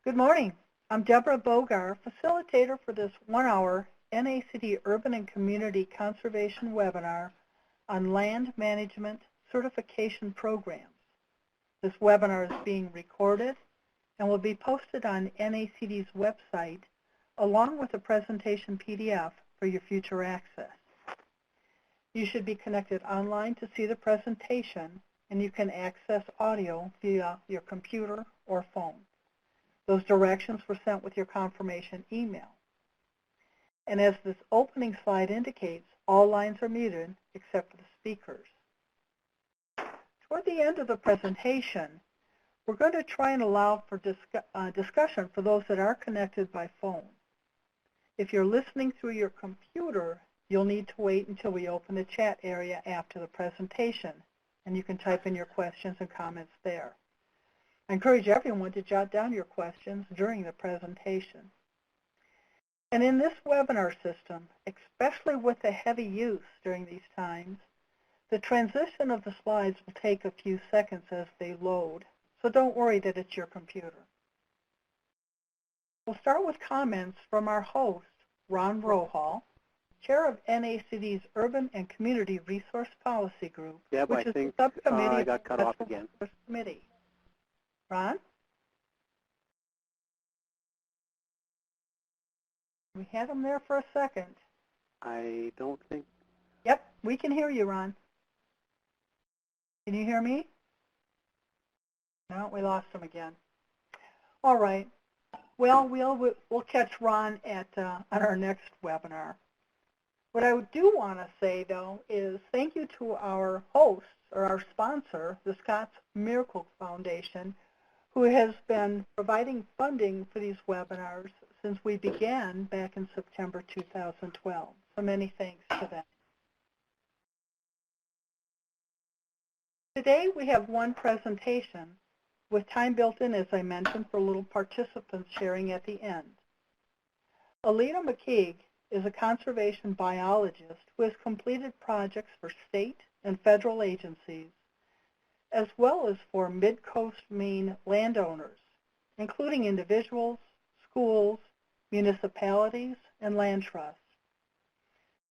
Good morning. I'm Deborah Bogar, facilitator for this one-hour NACD Urban and Community Conservation webinar on land management certification programs. This webinar is being recorded and will be posted on NACD's website along with a presentation PDF for your future access. You should be connected online to see the presentation, and you can access audio via your computer or phone. Those directions were sent with your confirmation email. And as this opening slide indicates, all lines are muted except for the speakers. Toward the end of the presentation, we're going to try and allow for discussion for those that are connected by phone. If you're listening through your computer, you'll need to wait until we open the chat area after the presentation, and you can type in your questions and comments there. I encourage everyone to jot down your questions during the presentation. And in this webinar system, especially with the heavy use during these times, the transition of the slides will take a few seconds as they load, so don't worry that it's your computer. We'll start with comments from our host, Ron Rohal, Chair of NACD's Urban and Community Resource Policy Group, which is the subcommittee I got cut off again. Committee. Ron? We had him there for a second. I don't think. Yep, we can hear you, Ron. Can you hear me? No, we lost him again. All right. Well, we'll catch Ron at on our next webinar. What I do want to say, though, is thank you to our host, or our sponsor, the Scott's Miracle Foundation, who has been providing funding for these webinars since we began back in September 2012. So many thanks to them. Today we have one presentation with time built in, as I mentioned, for little participants sharing at the end. Aleta McKeage is a conservation biologist who has completed projects for state and federal agencies, as well as for mid-coast Maine landowners, including individuals, schools, municipalities, and land trusts.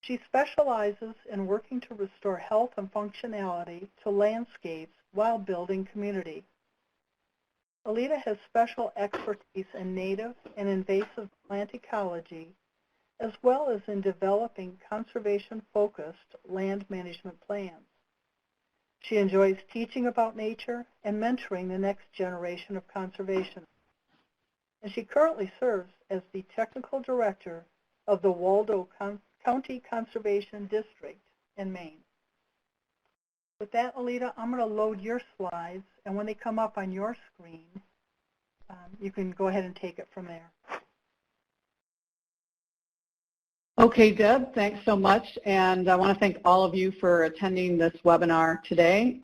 She specializes in working to restore health and functionality to landscapes while building community. Aleta has special expertise in native and invasive plant ecology, as well as in developing conservation-focused land management plans. She enjoys teaching about nature and mentoring the next generation of conservationists. And she currently serves as the technical director of the Waldo County Conservation District in Maine. With that, Aleta, I'm going to load your slides, and when they come up on your screen, you can go ahead and take it from there. Okay, Deb, thanks so much, and I want to thank all of you for attending this webinar today.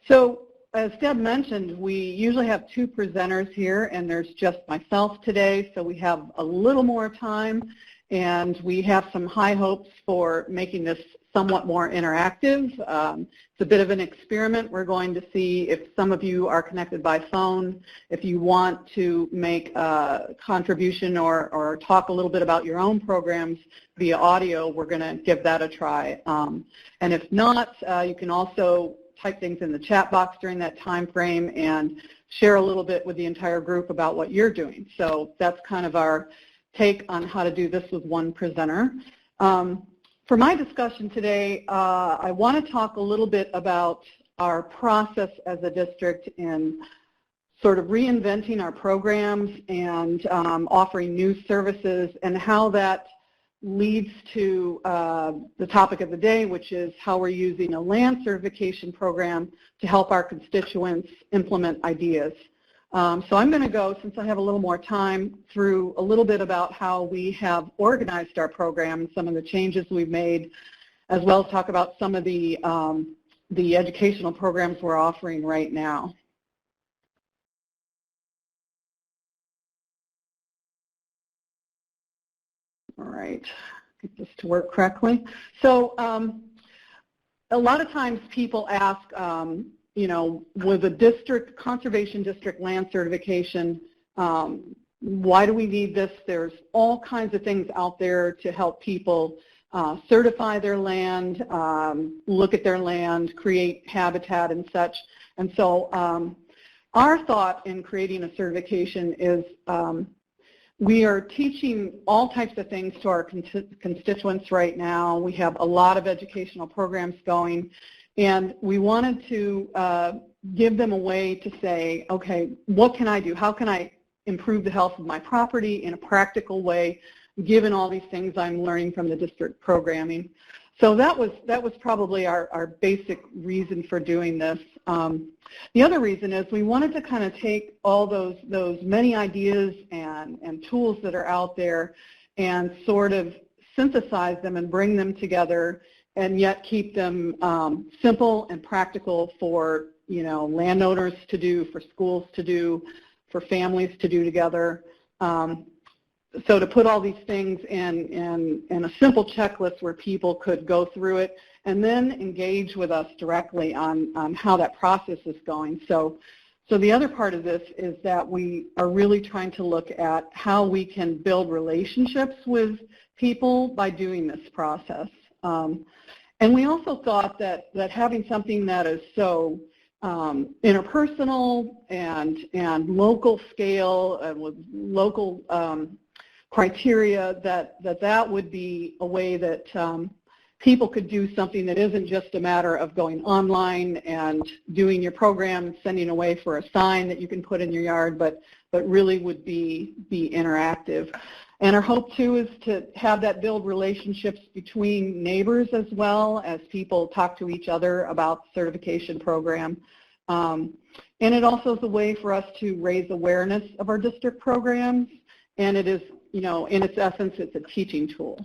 So, as Deb mentioned, we usually have two presenters here, and there's just myself today, so we have a little more time, and we have some high hopes for making this somewhat more interactive. It's a bit of an experiment. We're going to see if some of you are connected by phone. If you want to make a contribution or talk a little bit about your own programs via audio, we're going to give that a try. And if not, you can also type things in the chat box during that time frame and share a little bit with the entire group about what you're doing. So that's kind of our take on how to do this with one presenter. For my discussion today, I want to talk a little bit about our process as a district in sort of reinventing our programs and offering new services, and how that leads to the topic of the day, which is how we're using a land certification program to help our constituents implement ideas. So I'm going to go, since I have a little more time, through a little bit about how we have organized our program and some of the changes we've made, as well as talk about some of the educational programs we're offering right now. All right, get this to work correctly. So a lot of times people ask, you know, with a district, conservation district land certification, Why do we need this? There's all kinds of things out there to help people certify their land, look at their land, create habitat and such. And so our thought in creating a certification is we are teaching all types of things to our constituents right now. We have a lot of educational programs going, and we wanted to give them a way to say, okay, what can I do? How can I improve the health of my property in a practical way, given all these things I'm learning from the district programming? So that was probably our basic reason for doing this. The other reason is we wanted to kind of take all those many ideas and tools that are out there and sort of synthesize them and bring them together, and yet keep them simple and practical for, you know, landowners to do, for schools to do, for families to do together. So to put all these things in a simple checklist where people could go through it and then engage with us directly on how that process is going. So the other part of this is that we are really trying to look at how we can build relationships with people by doing this process. And we also thought that having something that is so interpersonal and local scale and with local criteria, that would be a way that people could do something that isn't just a matter of going online and doing your program and sending away for a sign that you can put in your yard, but really would be interactive. And our hope, too, is to have that build relationships between neighbors as well as people talk to each other about the certification program. And it also is a way for us to raise awareness of our district programs, and it is, you know, in its essence, it's a teaching tool.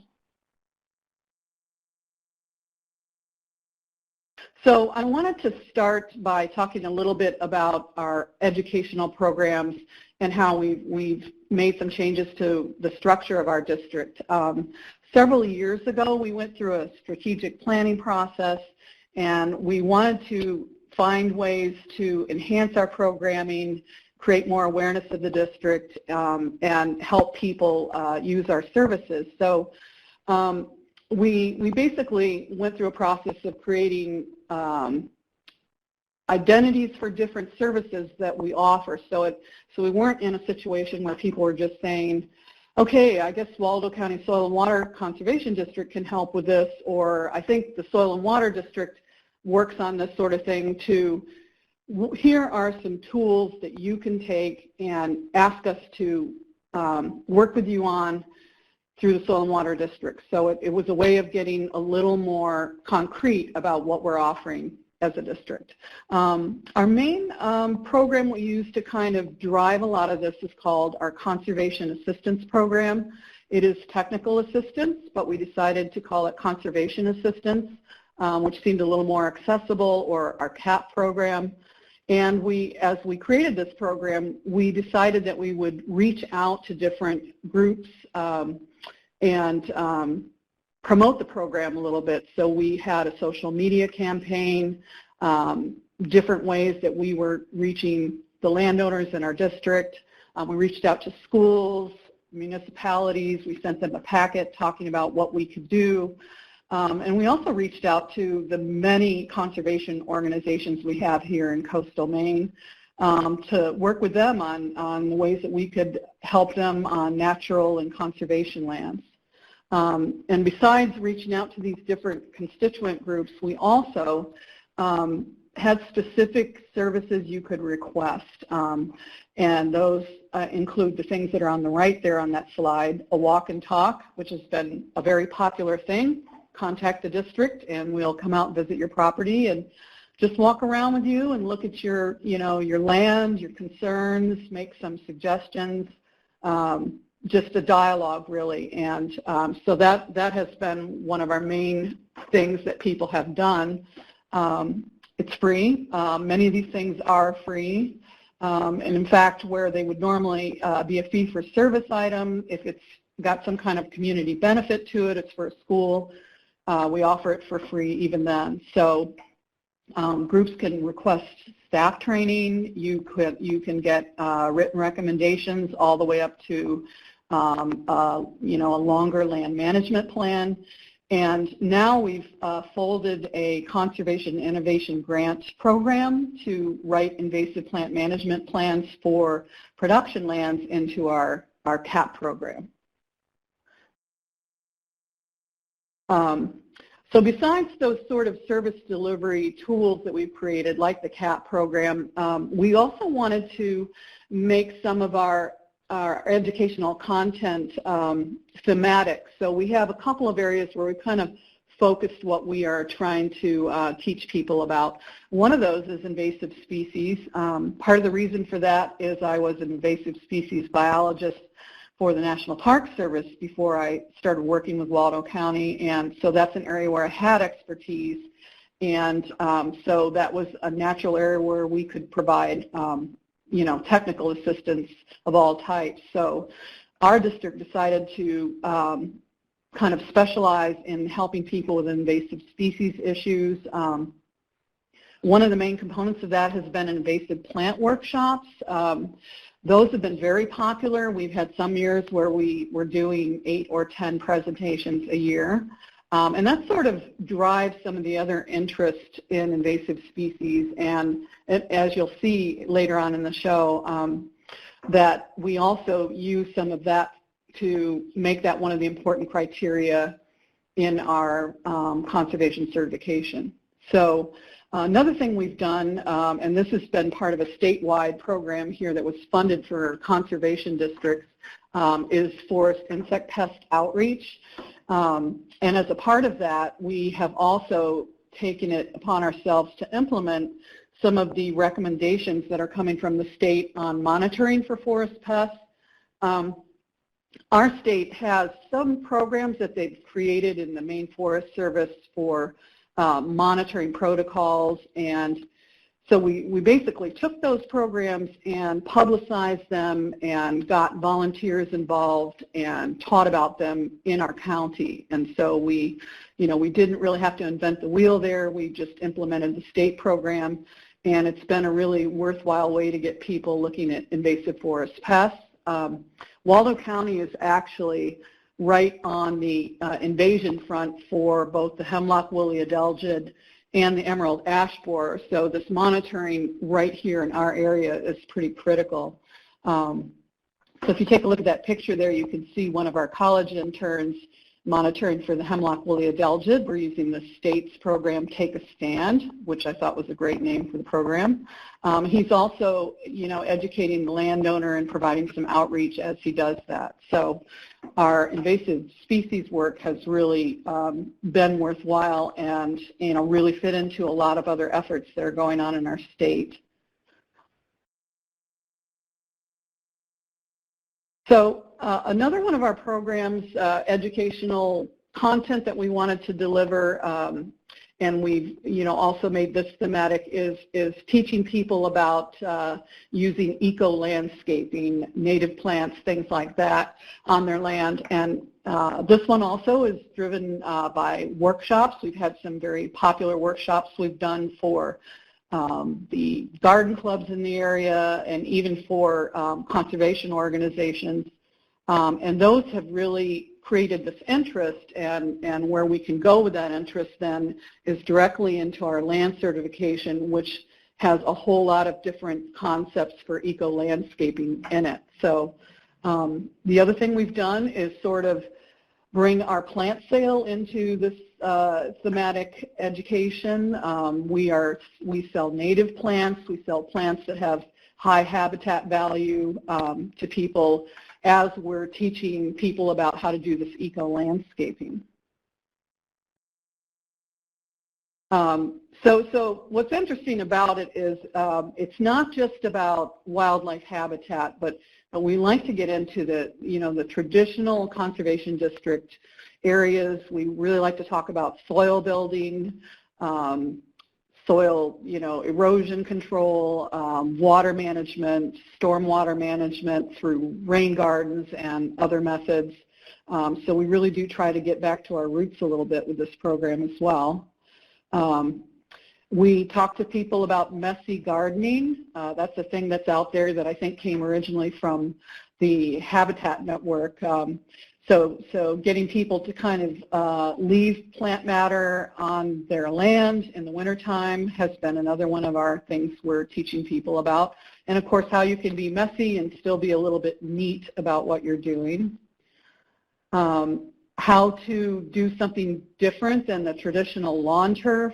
So I wanted to start by talking a little bit about our educational programs and how we've made some changes to the structure of our district. Several years ago, we went through a strategic planning process, and we wanted to find ways to enhance our programming, create more awareness of the district, and help people use our services. So we basically went through a process of creating identities for different services that we offer. So we weren't in a situation where people were just saying, okay, I guess Waldo County Soil and Water Conservation District can help with this, or I think the Soil and Water District works on this sort of thing, to here are some tools that you can take and ask us to work with you on through the Soil and Water District. So it was a way of getting a little more concrete about what we're offering as a district. Our main program we use to kind of drive a lot of this is called our Conservation Assistance Program. It is technical assistance, but we decided to call it Conservation Assistance, which seemed a little more accessible, or our CAP program. And as we created this program, we decided that we would reach out to different groups and promote the program a little bit. So we had a social media campaign, different ways that we were reaching the landowners in our district. We reached out to schools, municipalities. We sent them a packet talking about what we could do. And we also reached out to the many conservation organizations we have here in coastal Maine to work with them on the ways that we could help them on natural and conservation lands. And besides reaching out to these different constituent groups, we also had specific services you could request. And those include the things that are on the right there on that slide, a walk and talk, which has been a very popular thing. Contact the district and we'll come out and visit your property and just walk around with you and look at your, your land, your concerns, make some suggestions, just a dialogue really. And so that has been one of our main things that people have done. It's free. Many of these things are free. And in fact, where they would normally be a fee for service item, if it's got some kind of community benefit to it, it's for a school, we offer it for free even then. So Groups can request staff training. You can get written recommendations all the way up to a longer land management plan. And now we've folded a conservation innovation grant program to write invasive plant management plans for production lands into our CAP program. So besides those sort of service delivery tools that we've created, like the CAP program, we also wanted to make some of our educational content thematic. So we have a couple of areas where we kind of focused what we are trying to teach people about. One of those is invasive species. Part of the reason for that is I was an invasive species biologist for the National Park Service before I started working with Waldo County, and so that's an area where I had expertise, and so that was a natural area where we could provide technical assistance of all types. So our district decided to kind of specialize in helping people with invasive species issues. One of the main components of that has been invasive plant workshops. Those have been very popular. We've had some years where we were doing 8 or 10 presentations a year. And that sort of drives some of the other interest in invasive species. And as you'll see later on in the show, that we also use some of that to make that one of the important criteria in our conservation certification. So another thing we've done, and this has been part of a statewide program here that was funded for conservation districts, is forest insect pest outreach. And as a part of that, we have also taken it upon ourselves to implement some of the recommendations that are coming from the state on monitoring for forest pests. Our state has some programs that they've created in the Maine Forest Service for monitoring protocols, and so we basically took those programs and publicized them and got volunteers involved and taught about them in our county. And so we didn't really have to invent the wheel there. We just implemented the state program, and it's been a really worthwhile way to get people looking at invasive forest pests. Waldo County is actually right on the invasion front for both the hemlock woolly adelgid and the emerald ash borer. So this monitoring right here in our area is pretty critical. So if you take a look at that picture there, you can see one of our college interns monitoring for the hemlock woolly adelgid. We're using the state's program, Take a Stand, which I thought was a great name for the program. He's also, educating the landowner and providing some outreach as he does that. So our invasive species work has really been worthwhile and, really fit into a lot of other efforts that are going on in our state. So another one of our programs, educational content that we wanted to deliver, and we've also made this thematic, is teaching people about using eco-landscaping, native plants, things like that on their land. And this one also is driven by workshops. We've had some very popular workshops we've done for the garden clubs in the area and even for conservation organizations. And those have really created this interest, and where we can go with that interest then is directly into our land certification, which has a whole lot of different concepts for eco-landscaping in it. So the other thing we've done is sort of bring our plant sale into this thematic education. We sell native plants. We sell plants that have high habitat value to people as we're teaching people about how to do this eco-landscaping. So what's interesting about it is it's not just about wildlife habitat, but we like to get into the traditional conservation district areas. We really like to talk about soil building, soil, erosion control, water management, stormwater management through rain gardens and other methods. So we really do try to get back to our roots a little bit with this program as well. We talk to people about messy gardening. That's a thing that's out there that I think came originally from the Habitat Network. So getting people to kind of leave plant matter on their land in the wintertime has been another one of our things we're teaching people about. And of course, how you can be messy and still be a little bit neat about what you're doing. How to do something different than the traditional lawn turf.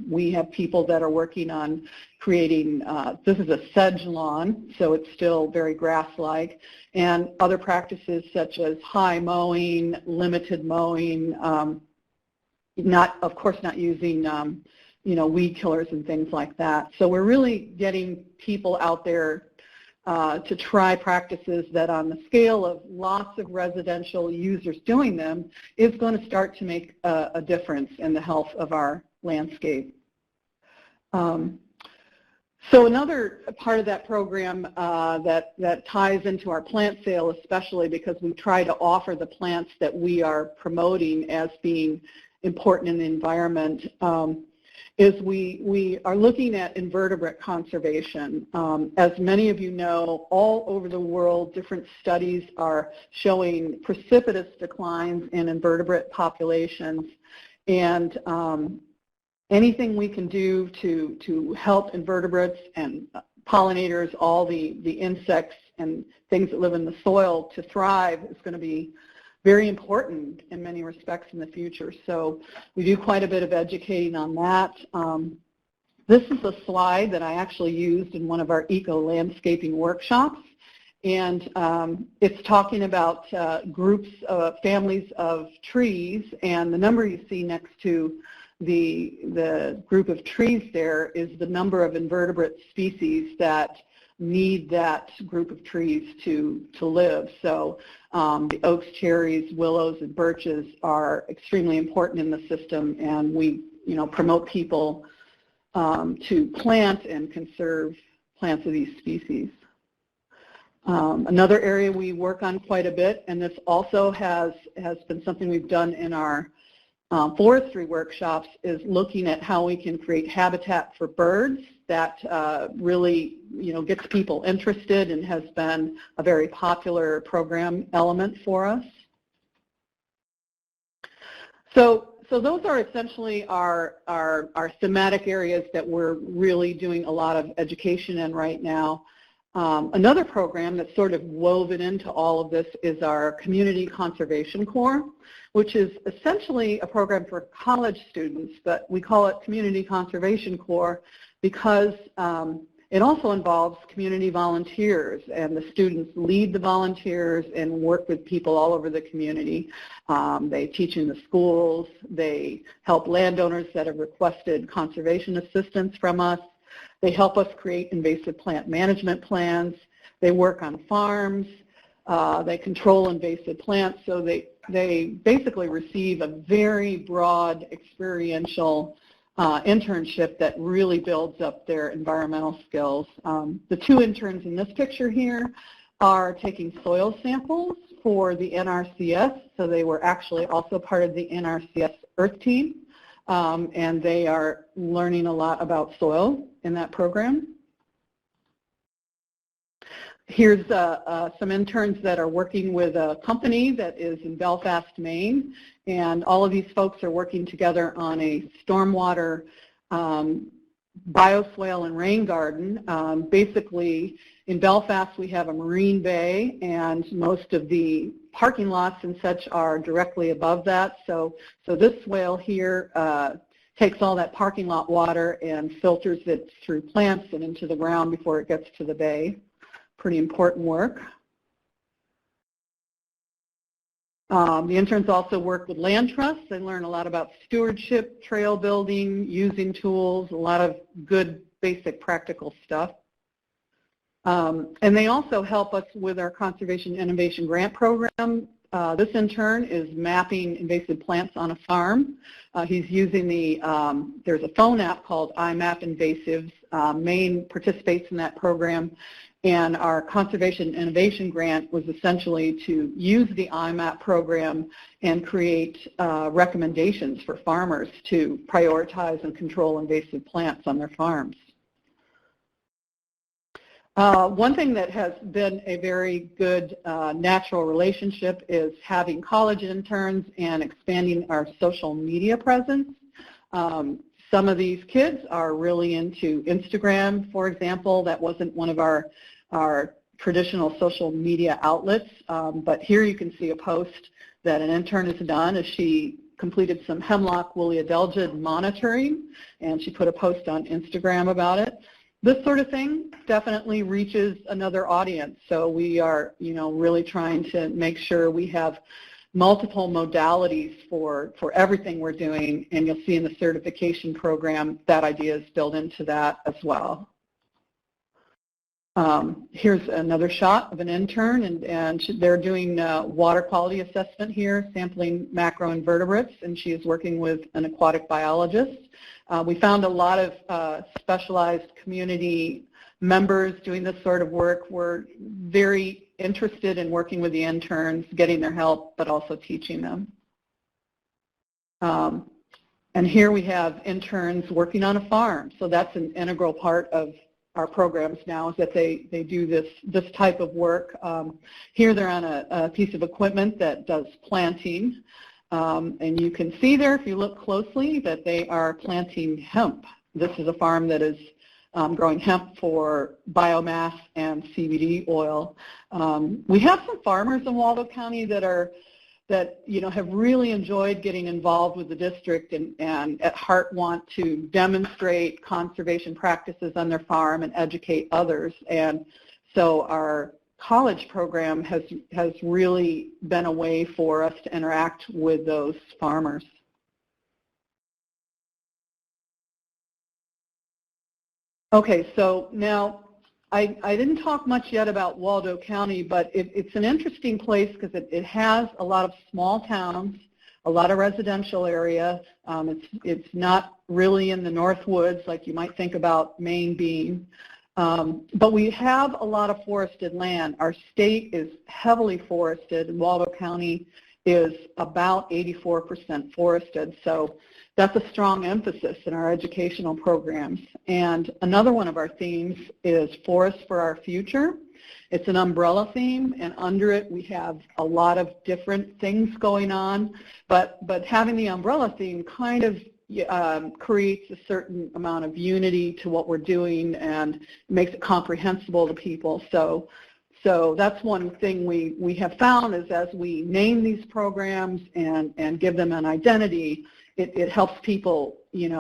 We have people that are working on creating, this is a sedge lawn, so it's still very grass-like, and other practices such as high mowing, limited mowing, of course not using weed killers and things like that. So we're really getting people out there to try practices that on the scale of lots of residential users doing them is going to start to make a difference in the health of our landscape. So another part of that program that ties into our plant sale, especially because we try to offer the plants that we are promoting as being important in the environment, is we are looking at invertebrate conservation. As many of you know, all over the world, different studies are showing precipitous declines in invertebrate populations, and anything we can do to help invertebrates and pollinators, all the insects and things that live in the soil to thrive is going to be very important in many respects in the future. So we do quite a bit of educating on that. This is a slide that I actually used in one of our eco-landscaping workshops, and it's talking about groups of families of trees, and the number you see next to the group of trees there is the number of invertebrate species that need that group of trees to live. So the oaks, cherries, willows, and birches are extremely important in the system, and we promote people to plant and conserve plants of these species. Another area we work on quite a bit, and this also has been something we've done in our forestry workshops, is looking at how we can create habitat for birds that really gets people interested and has been a very popular program element for us. So those are essentially our thematic areas that we're really doing a lot of education in right now. Another program that's sort of woven into all of this is our Community Conservation Corps, which is essentially a program for college students, but we call it Community Conservation Corps because it also involves community volunteers, and the students lead the volunteers and work with people all over the community. They teach in the schools, they help landowners that have requested conservation assistance from us, they help us create invasive plant management plans, they work on farms, they control invasive plants, so they basically receive a very broad experiential internship that really builds up their environmental skills. The two interns in this picture here are taking soil samples for the NRCS, so they were actually also part of the NRCS Earth Team, and they are learning a lot about soil in that program. Here's some interns that are working with a company that is in Belfast, Maine, and all of these folks are working together on a stormwater bioswale and rain garden. Basically, in Belfast we have a marine bay, and most of the parking lots and such are directly above that. So this swale here takes all that parking lot water and filters it through plants and into the ground before it gets to the bay. Pretty important work. The interns also work with land trusts. They learn a lot about stewardship, trail building, using tools, a lot of good basic practical stuff. And they also help us with our Conservation Innovation Grant Program. this intern is mapping invasive plants on a farm. He's using there's a phone app called iMap Invasives. Maine participates in that program, and our Conservation Innovation Grant was essentially to use the iMap program and create recommendations for farmers to prioritize and control invasive plants on their farms. One thing that has been a very good natural relationship is having college interns and expanding our social media presence. Some of these kids are really into Instagram, for example. That wasn't one of our traditional social media outlets, but here you can see a post that an intern has done as she completed some hemlock woolly adelgid monitoring, and she put a post on Instagram about it. This sort of thing definitely reaches another audience, so we are, really trying to make sure we have multiple modalities for everything we're doing, and you'll see in the certification program that idea is built into that as well. Here's another shot of an intern, and they're doing water quality assessment here, sampling macroinvertebrates, and she is working with an aquatic biologist. We found a lot of specialized community members doing this sort of work. We're very interested in working with the interns, getting their help, but also teaching them. And here we have interns working on a farm, so that's an integral part of our programs now, is that they do this type of work. Here they're on a piece of equipment that does planting, and you can see there, if you look closely, that they are planting hemp. This is a farm that is growing hemp for biomass and CBD oil. We have some farmers in Waldo County that have really enjoyed getting involved with the district and at heart want to demonstrate conservation practices on their farm and educate others. And so our college program has really been a way for us to interact with those farmers. Okay, so now I didn't talk much yet about Waldo County, but it's an interesting place because it has a lot of small towns, a lot of residential area. It's not really in the North Woods like you might think about Maine being. But we have a lot of forested land. Our state is heavily forested, and Waldo County is about 84% forested. So that's a strong emphasis in our educational programs. And another one of our themes is Forest for Our Future. It's an umbrella theme, and under it we have a lot of different things going on, but having the umbrella theme kind of creates a certain amount of unity to what we're doing and makes it comprehensible to people. So that's one thing we have found is as we name these programs and give them an identity, it helps people,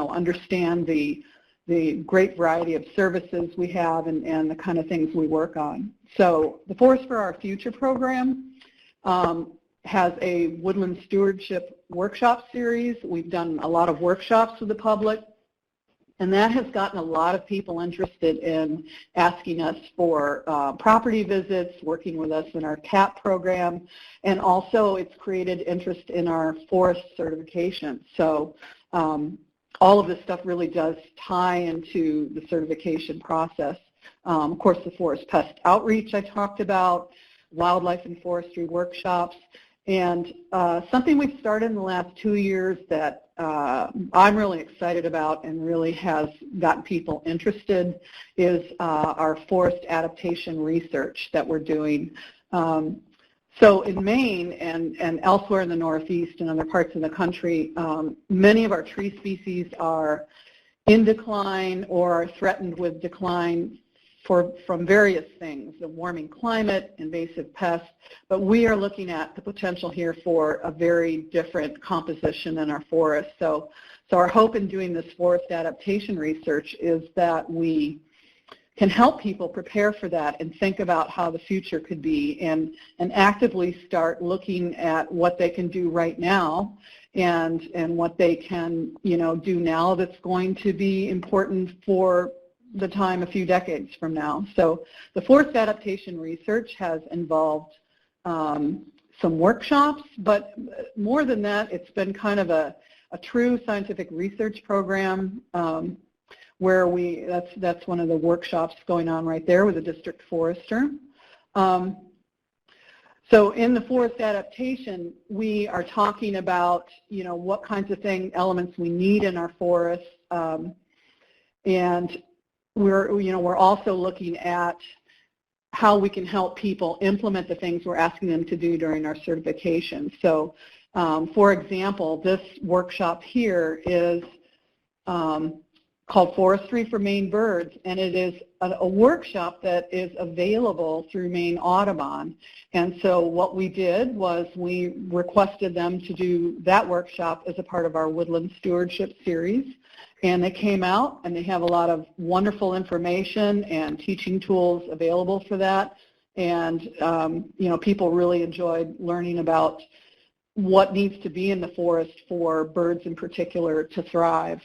understand the great variety of services we have and the kind of things we work on. So the Forest for Our Future program has a woodland stewardship workshop series. We've done a lot of workshops with the public, and that has gotten a lot of people interested in asking us for property visits, working with us in our CAP program, and also it's created interest in our forest certification. So all of this stuff really does tie into the certification process. Of course, the forest pest outreach I talked about, wildlife and forestry workshops, and something we've started in the last 2 years that I'm really excited about and really has gotten people interested is our forest adaptation research that we're doing. So in Maine and elsewhere in the Northeast and other parts of the country, many of our tree species are in decline or are threatened with decline from various things, the warming climate, invasive pests, but we are looking at the potential here for a very different composition in our forests. So our hope in doing this forest adaptation research is that we can help people prepare for that and think about how the future could be and actively start looking at what they can do right now and what they can, do now that's going to be important for the time a few decades from now. So the forest adaptation research has involved some workshops, but more than that, it's been kind of a true scientific research program where that's one of the workshops going on right there with the district forester. So in the forest adaptation, we are talking about, what kinds of elements we need in our forests, and we're also looking at how we can help people implement the things we're asking them to do during our certification. So, for example, this workshop here is called Forestry for Maine Birds, and it is a workshop that is available through Maine Audubon. And so what we did was we requested them to do that workshop as a part of our Woodland Stewardship series. And they came out, and they have a lot of wonderful information and teaching tools available for that. And, people really enjoyed learning about what needs to be in the forest for birds in particular to thrive.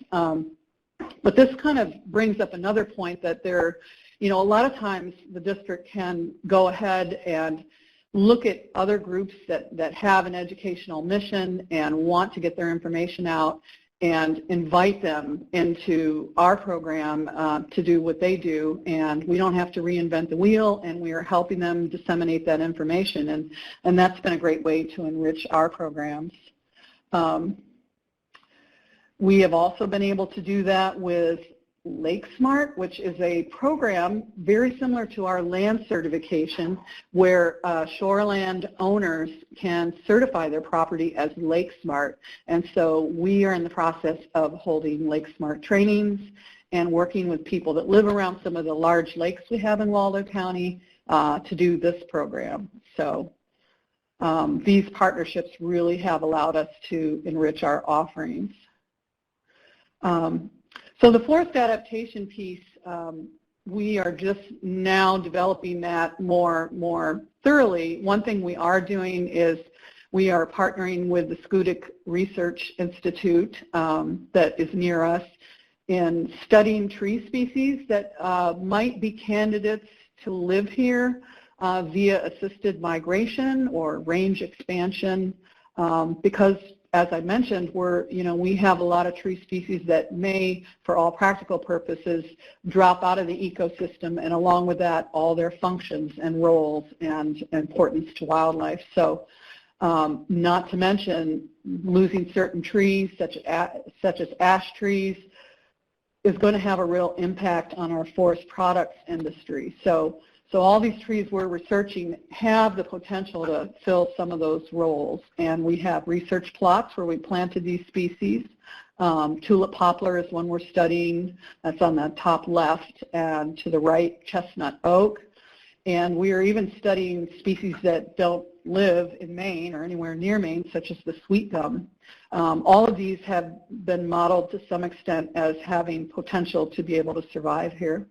But this kind of brings up another point that a lot of times the district can go ahead and look at other groups that have an educational mission and want to get their information out and invite them into our program to do what they do, and we don't have to reinvent the wheel, and we are helping them disseminate that information, and that's been a great way to enrich our programs. We have also been able to do that with Lake Smart, which is a program very similar to our land certification, where shoreland owners can certify their property as Lake Smart. And so we are in the process of holding Lake Smart trainings and working with people that live around some of the large lakes we have in Waldo County to do this program. So these partnerships really have allowed us to enrich our offerings. So the forest adaptation piece, we are just now developing that more thoroughly. One thing we are doing is we are partnering with the Schoodic Research Institute that is near us in studying tree species that might be candidates to live here via assisted migration or range expansion, because as I mentioned, we have a lot of tree species that may, for all practical purposes, drop out of the ecosystem, and along with that, all their functions and roles and importance to wildlife. So, not to mention losing certain trees, such as ash trees, is going to have a real impact on our forest products industry. So all these trees we're researching have the potential to fill some of those roles. And we have research plots where we planted these species. Tulip poplar is one we're studying. That's on the top left. And to the right, chestnut oak. And we are even studying species that don't live in Maine or anywhere near Maine, such as the sweet gum. All of these have been modeled to some extent as having potential to be able to survive here.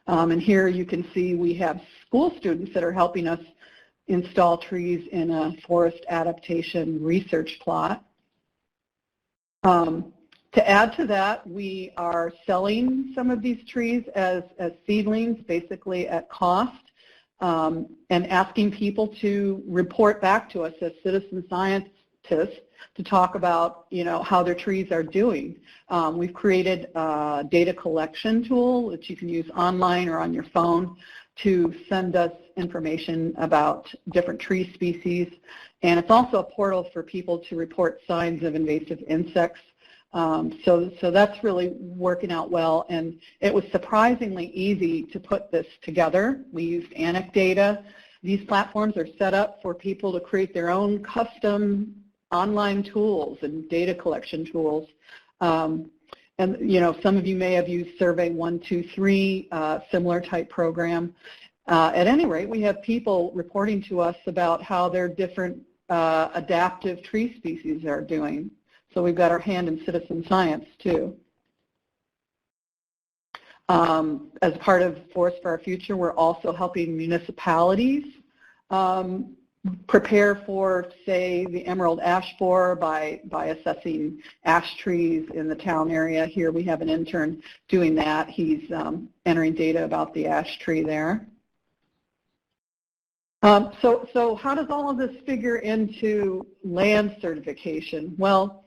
And here you can see we have school students that are helping us install trees in a forest adaptation research plot. To add to that, we are selling some of these trees as seedlings, basically at cost, and asking people to report back to us as citizen scientists to talk about, how their trees are doing. We've created a data collection tool that you can use online or on your phone to send us information about different tree species. And it's also a portal for people to report signs of invasive insects. So that's really working out well, and it was surprisingly easy to put this together. We used Anecdata. These platforms are set up for people to create their own custom online tools and data collection tools. And some of you may have used Survey 123, similar type program. At any rate, we have people reporting to us about how their different adaptive tree species are doing. So we've got our hand in citizen science too. As part of Forest for Our Future, we're also helping municipalities prepare for, say, the emerald ash borer by assessing ash trees in the town area. Here we have an intern doing that. He's entering data about the ash tree there. So how does all of this figure into land certification? Well,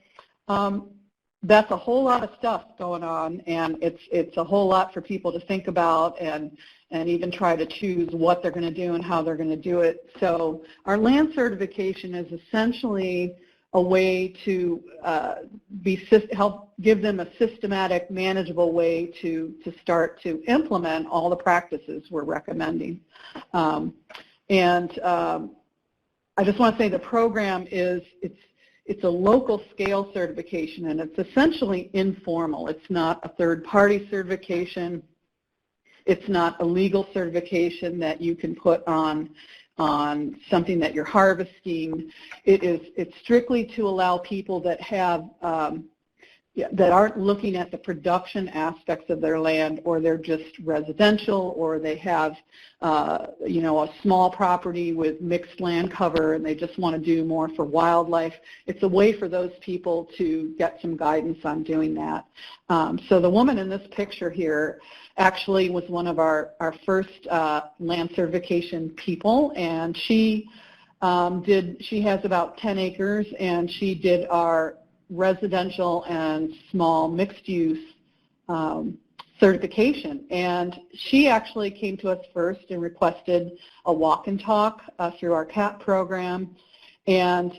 that's a whole lot of stuff going on, and it's a whole lot for people to think about and even try to choose what they're going to do and how they're going to do it. So our land certification is essentially a way to help give them a systematic, manageable way to start to implement all the practices we're recommending. I just want to say the program it's a local scale certification, and it's essentially informal. It's not a third-party certification. It's not a legal certification that you can put on something that you're harvesting. It's strictly to allow people that have that aren't looking at the production aspects of their land, or they're just residential, or they have a small property with mixed land cover and they just want to do more for wildlife. It's a way for those people to get some guidance on doing that. So the woman in this picture here actually was one of our first land certification people, and she has about 10 acres, and she did our residential and small mixed-use certification. And she actually came to us first and requested a walk and talk through our CAP program. And,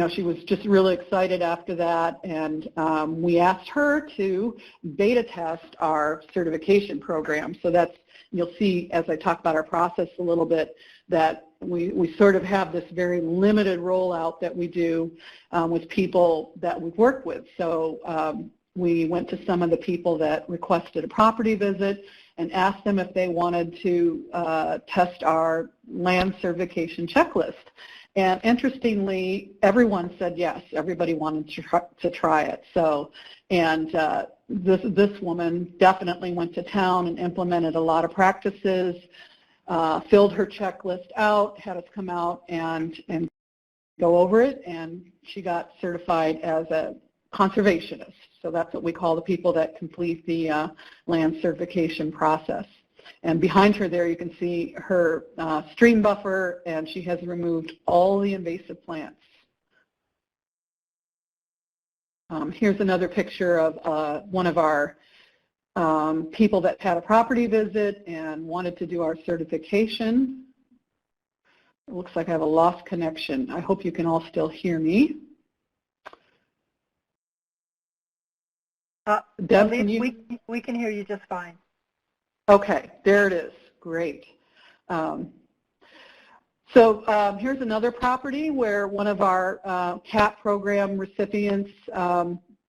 she was just really excited after that. And we asked her to beta test our certification program. So you'll see as I talk about our process a little bit that we sort of have this very limited rollout that we do with people that we've worked with. So we went to some of the people that requested a property visit and asked them if they wanted to test our land certification checklist. And interestingly, everyone said yes. Everybody wanted to try it. So, and this woman definitely went to town and implemented a lot of practices, filled her checklist out, had us come out and go over it, and she got certified as a conservationist. So that's what we call the people that complete the land certification process. And behind her there you can see her stream buffer, and she has removed all the invasive plants. Here's another picture of one of our people that had a property visit and wanted to do our certification. It looks like I have a lost connection. I hope you can all still hear me. Deb, we can hear you just fine. Okay, there it is. Great. So here's another property where one of our CAP program recipients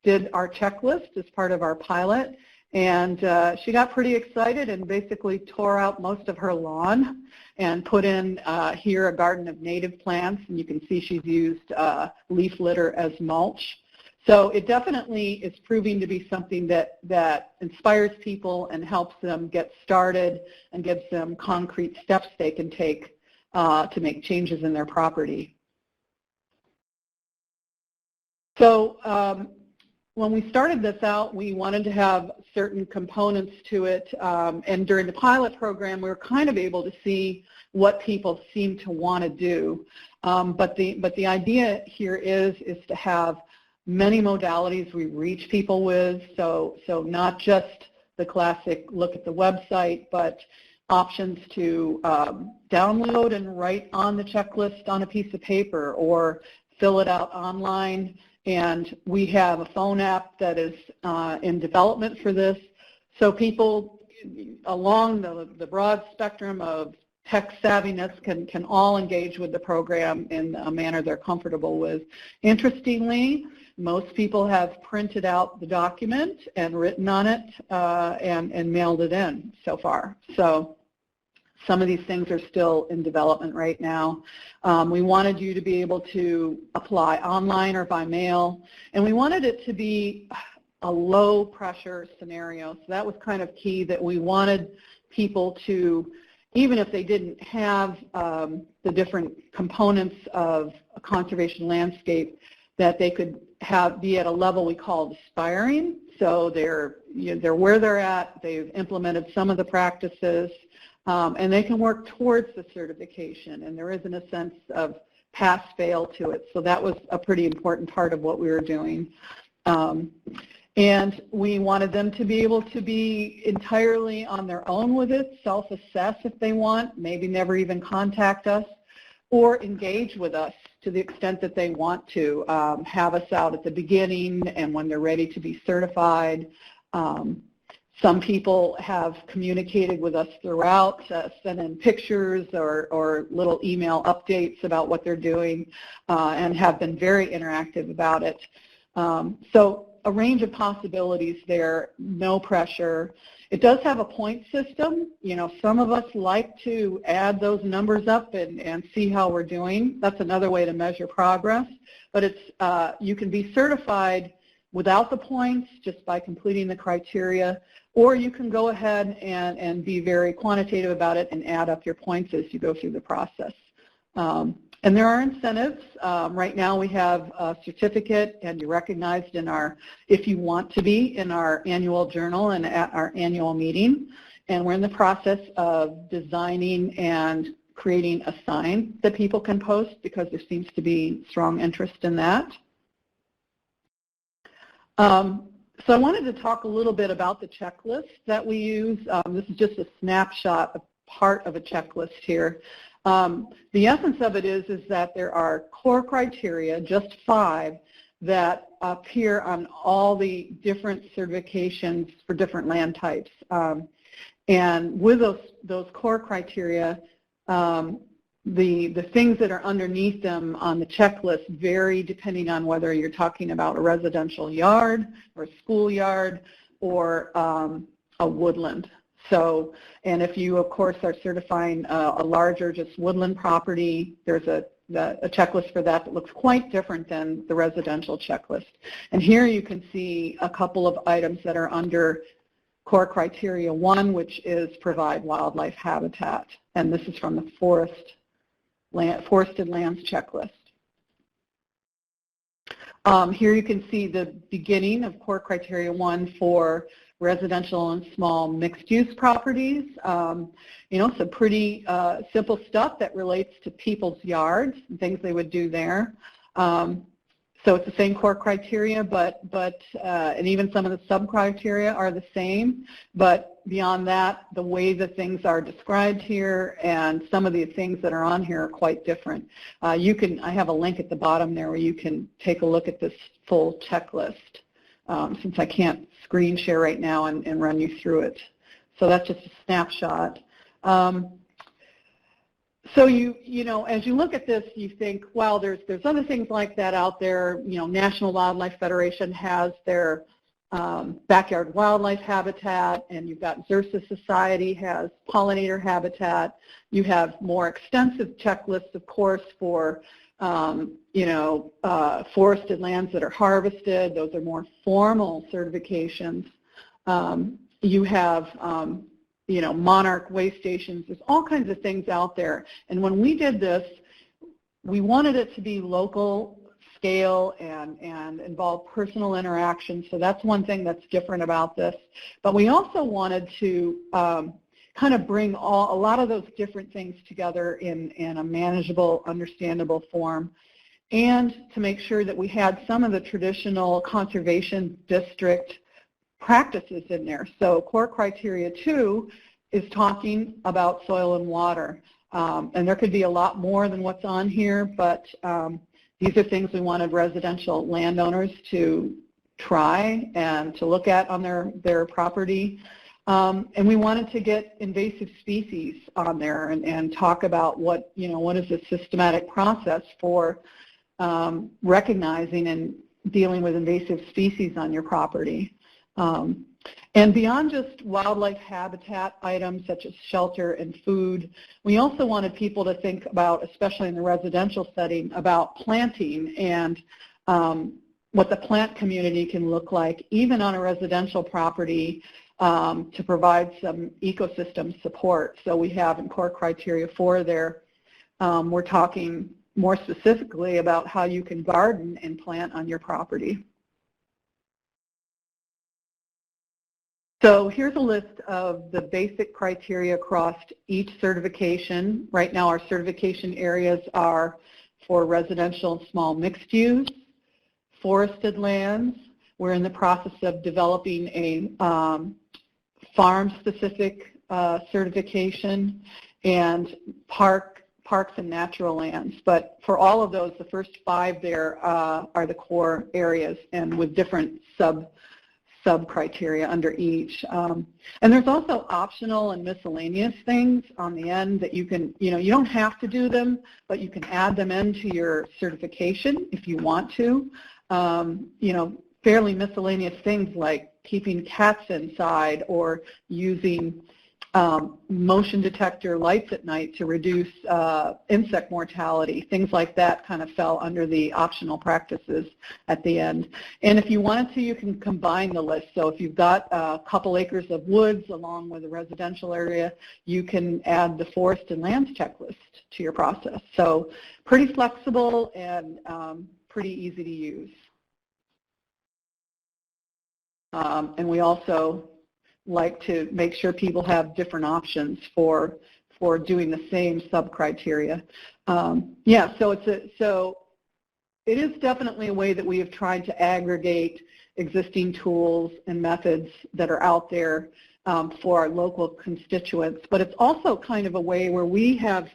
did our checklist as part of our pilot, and she got pretty excited and basically tore out most of her lawn and put in here a garden of native plants, and you can see she's used leaf litter as mulch. So it definitely is proving to be something that inspires people and helps them get started and gives them concrete steps they can take to make changes in their property. So when we started this out, we wanted to have certain components to it, and during the pilot program, we were kind of able to see what people seem to want to do. But the idea here is to have many modalities we reach people with, so not just the classic look at the website, but options to download and write on the checklist on a piece of paper or fill it out online. And we have a phone app that is in development for this. So people along the broad spectrum of tech savviness can all engage with the program in a manner they're comfortable with. Interestingly, most people have printed out the document and written on it and mailed it in so far. So some of these things are still in development right now. We wanted you to be able to apply online or by mail, and we wanted it to be a low pressure scenario. So that was kind of key, that we wanted people to, even if they didn't have the different components of a conservation landscape, that they could be at a level we call aspiring. So they're where they're at, they've implemented some of the practices, and they can work towards the certification, and there isn't a sense of pass-fail to it. So that was a pretty important part of what we were doing. And we wanted them to be able to be entirely on their own with it, self-assess if they want, maybe never even contact us, or engage with us to the extent that they want to, have us out at the beginning and when they're ready to be certified. Some people have communicated with us throughout, sent in pictures or little email updates about what they're doing, and have been very interactive about it. So a range of possibilities there, no pressure. It does have a point system. You know, some of us like to add those numbers up and see how we're doing. That's another way to measure progress. But it's you can be certified without the points just by completing the criteria, or you can go ahead and be very quantitative about it and add up your points as you go through the process. And there are incentives. Right now we have a certificate, and you're recognized in our, if you want to be, in our annual journal and at our annual meeting. And we're in the process of designing and creating a sign that people can post because there seems to be strong interest in that. So I wanted to talk a little bit about the checklist that we use. This is just a snapshot, a part of a checklist here. The essence of it is that there are core criteria, just 5, that appear on all the different certifications for different land types. And with those core criteria, the things that are underneath them on the checklist vary depending on whether you're talking about a residential yard or a schoolyard or a woodland. So, and if you, of course, are certifying a larger just woodland property, there's a checklist for that looks quite different than the residential checklist. And here you can see a couple of items that are under core criteria 1, which is provide wildlife habitat. And this is from the forested lands checklist. Here you can see the beginning of core criteria 1 for residential and small mixed-use properties. You know, some pretty simple stuff that relates to people's yards and things they would do there. So it's the same core criteria, and even some of the sub-criteria are the same. But beyond that, the way the things are described here and some of the things that are on here are quite different. I have a link at the bottom there where you can take a look at this full checklist. Since I can't screen share right now and run you through it. So that's just a snapshot. So you know, as you look at this, you think, well, there's other things like that out there. You know, National Wildlife Federation has their backyard wildlife habitat, and you've got Xerces Society has pollinator habitat. You have more extensive checklists, of course, for you know, forested lands that are harvested. Those are more formal certifications. You have, you know, monarch way stations. There's all kinds of things out there. And when we did this, we wanted it to be local scale and involve personal interaction. So that's one thing that's different about this. But we also wanted to kind of bring a lot of those different things together in a manageable, understandable form, and to make sure that we had some of the traditional conservation district practices in there. So core criteria 2 is talking about soil and water. And there could be a lot more than what's on here, but these are things we wanted residential landowners to try and to look at on their property. And we wanted to get invasive species on there and talk about what is the systematic process for recognizing and dealing with invasive species on your property. And beyond just wildlife habitat items such as shelter and food, we also wanted people to think about, especially in the residential setting, about planting and what the plant community can look like, even on a residential property, to provide some ecosystem support. So we have in core criteria 4 there, we're talking more specifically about how you can garden and plant on your property. So here's a list of the basic criteria across each certification. Right now our certification areas are for residential and small mixed use, forested lands. We're in the process of developing a farm-specific certification, and parks and natural lands. But for all of those, the first 5 there are the core areas, and with different sub-criteria under each. And there's also optional and miscellaneous things on the end that you can, you don't have to do them, but you can add them into your certification if you want to. Fairly miscellaneous things like keeping cats inside or using motion detector lights at night to reduce insect mortality. Things like that kind of fell under the optional practices at the end. And if you wanted to, you can combine the list. So if you've got a couple acres of woods along with a residential area, you can add the forest and lands checklist to your process. So pretty flexible and pretty easy to use. And we also like to make sure people have different options for doing the same sub-criteria. Yeah, so it is definitely a way that we have tried to aggregate existing tools and methods that are out there for our local constituents, but it's also kind of a way where we have,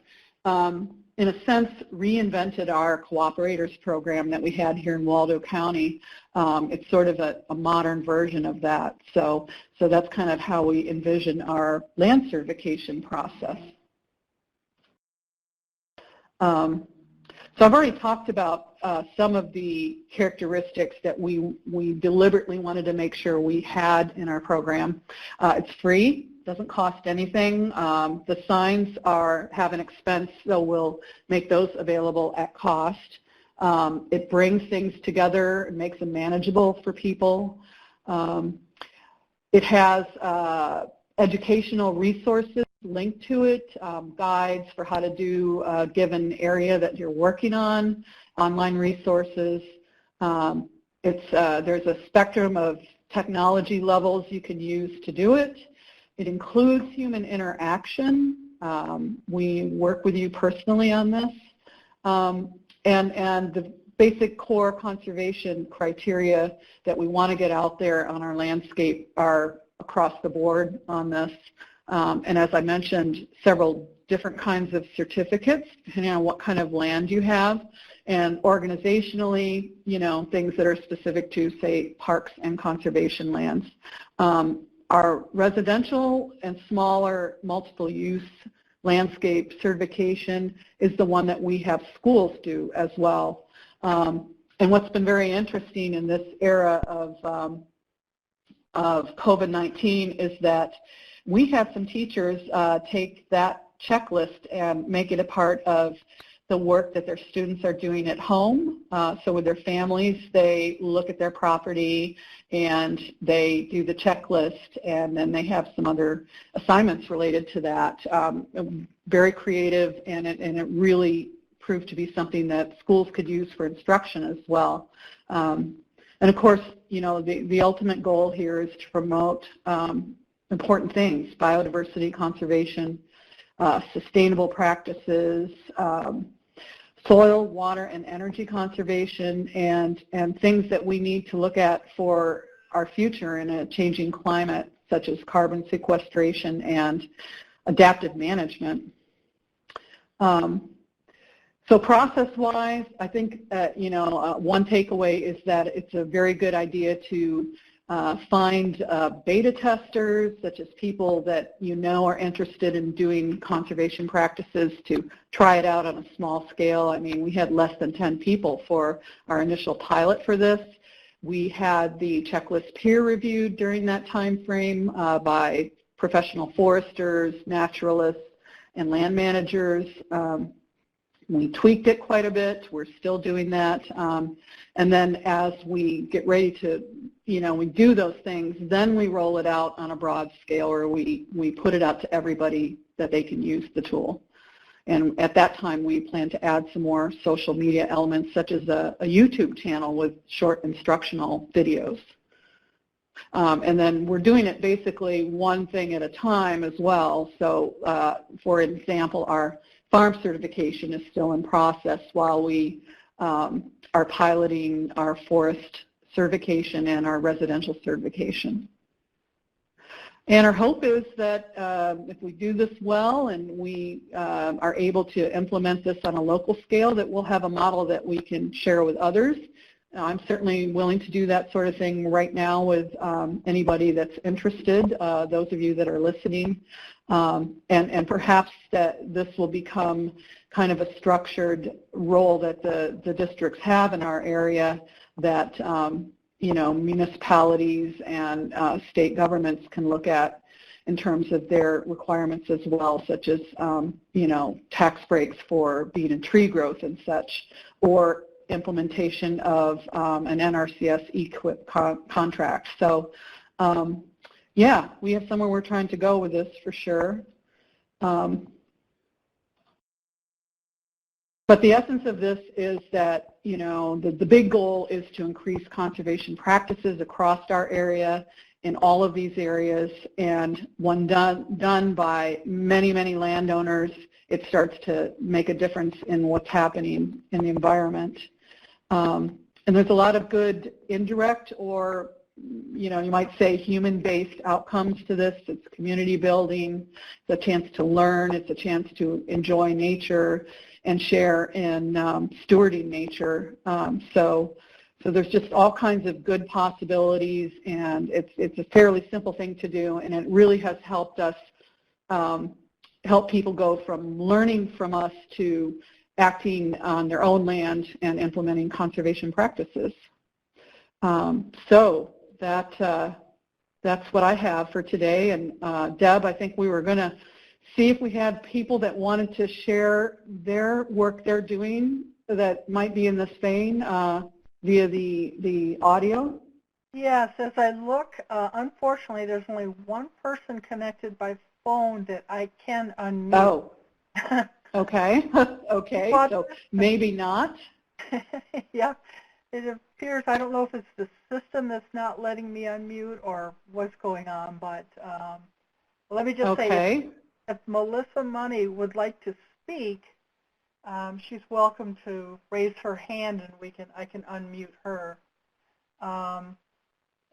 in a sense, reinvented our cooperators program that we had here in Waldo County. It's sort of a modern version of that. So that's kind of how we envision our land certification process. So I've already talked about some of the characteristics that we deliberately wanted to make sure we had in our program. It's free. Doesn't cost anything. The signs have an expense, so we'll make those available at cost. It brings things together and makes them manageable for people. It has educational resources linked to it, guides for how to do a given area that you're working on, online resources. There's a spectrum of technology levels you can use to do it. It includes human interaction. We work with you personally on this. And the basic core conservation criteria that we want to get out there on our landscape are across the board on this. And as I mentioned, several different kinds of certificates, depending on what kind of land you have. And organizationally, things that are specific to, say, parks and conservation lands. Our residential and smaller multiple use landscape certification is the one that we have schools do as well. And what's been very interesting in this era of COVID-19 is that we have some teachers take that checklist and make it a part of the work that their students are doing at home. So with their families, they look at their property and they do the checklist, and then they have some other assignments related to that. Very creative, and it really proved to be something that schools could use for instruction as well. And of course, the ultimate goal here is to promote important things: biodiversity conservation, sustainable practices, soil, water, and energy conservation, and things that we need to look at for our future in a changing climate, such as carbon sequestration and adaptive management. So process-wise, I think one takeaway is that it's a very good idea to find beta testers, such as people that are interested in doing conservation practices, to try it out on a small scale. I mean, we had less than 10 people for our initial pilot for this. We had the checklist peer reviewed during that time frame by professional foresters, naturalists, and land managers. We tweaked it quite a bit. We're still doing that. And then as we get ready to, we do those things, then we roll it out on a broad scale, or we put it out to everybody that they can use the tool. And at that time, we plan to add some more social media elements, such as a YouTube channel with short instructional videos. And then we're doing it basically one thing at a time as well. So, for example, our farm certification is still in process while we are piloting our forest certification and our residential certification. And our hope is that if we do this well and we are able to implement this on a local scale, that we'll have a model that we can share with others. I'm certainly willing to do that sort of thing right now with anybody that's interested, those of you that are listening, and perhaps that this will become kind of a structured role that the districts have in our area that you know, municipalities and state governments can look at in terms of their requirements as well, such as, you know, tax breaks for bean and tree growth and such, or implementation of an NRCS EQIP contract. So, yeah, we have somewhere we're trying to go with this for sure. But the essence of this is that, you know, the big goal is to increase conservation practices across our area in all of these areas, and when done by many, many landowners, it starts to make a difference in what's happening in the environment. And there's a lot of good indirect or, you know, you might say human-based outcomes to this. It's community building, it's a chance to learn, it's a chance to enjoy nature and share in stewarding nature. So there's just all kinds of good possibilities, and it's a fairly simple thing to do, and it really has helped us help people go from learning from us to acting on their own land and implementing conservation practices. So that's what I have for today. And Deb, I think we were going to see if we had people that wanted to share their work they're doing that might be in this vein via the audio. Yes, as I look, unfortunately, there's only one person connected by phone that I can unmute. Oh, okay. Okay, But, so maybe not. yeah, it appears, I don't know if it's the system that's not letting me unmute or what's going on, but let me just say, if Melissa Money would like to speak, she's welcome to raise her hand and I can unmute her.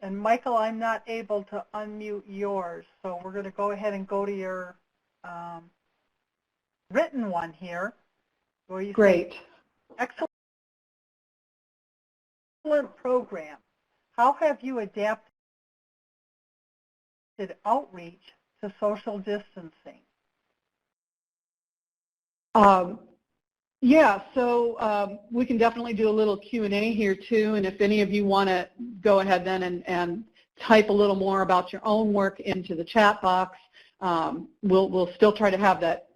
And Michael, I'm not able to unmute yours, so we're going to go ahead and go to your written one here, where you Great. say, excellent program. How have you adapted outreach to social distancing? Yeah, so we can definitely do a little Q&A here too, and if any of you want to go ahead then and type a little more about your own work into the chat box, we'll still try to have that.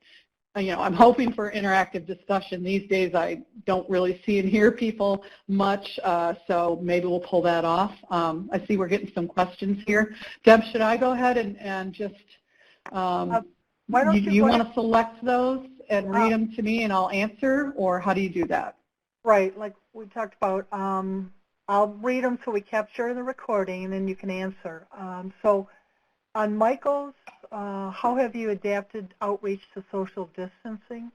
You know, I'm hoping for interactive discussion. These days I don't really see and hear people much, so maybe we'll pull that off. I see we're getting some questions here. Deb, should I go ahead and just, why don't you want to select those and read them to me and I'll answer, or how do you do that? Right, like we talked about, I'll read them so we capture the recording and then you can answer. So on Michael's, how have you adapted outreach to social distancing?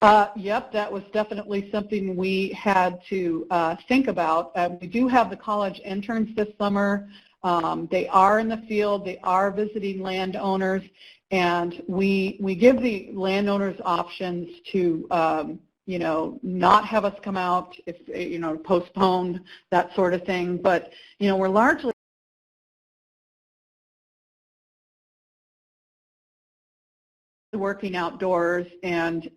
Yep, that was definitely something we had to think about. We do have the college interns this summer. They are in the field, they are visiting landowners, and we give the landowners options to, you know, not have us come out, if, you know, postpone, that sort of thing. But, you know, we're largely working outdoors, and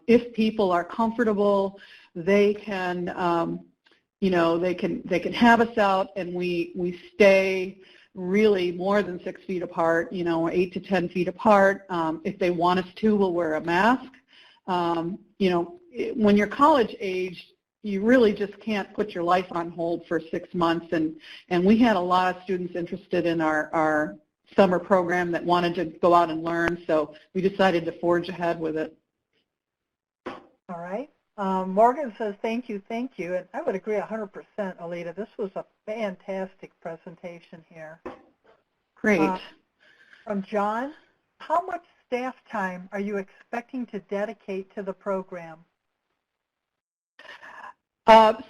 if people are comfortable, they can, you know, they can have us out, and we stay really more than 6 feet apart, you know, 8 to 10 feet apart. If they want us to, we'll wear a mask. You know, when you're college age, you really just can't put your life on hold for 6 months, and we had a lot of students interested in our summer program that wanted to go out and learn, so we decided to forge ahead with it. All right. Morgan says, thank you, and I would agree 100%, Aleta. This was a fantastic presentation here. Great. From John, how much staff time are you expecting to dedicate to the program?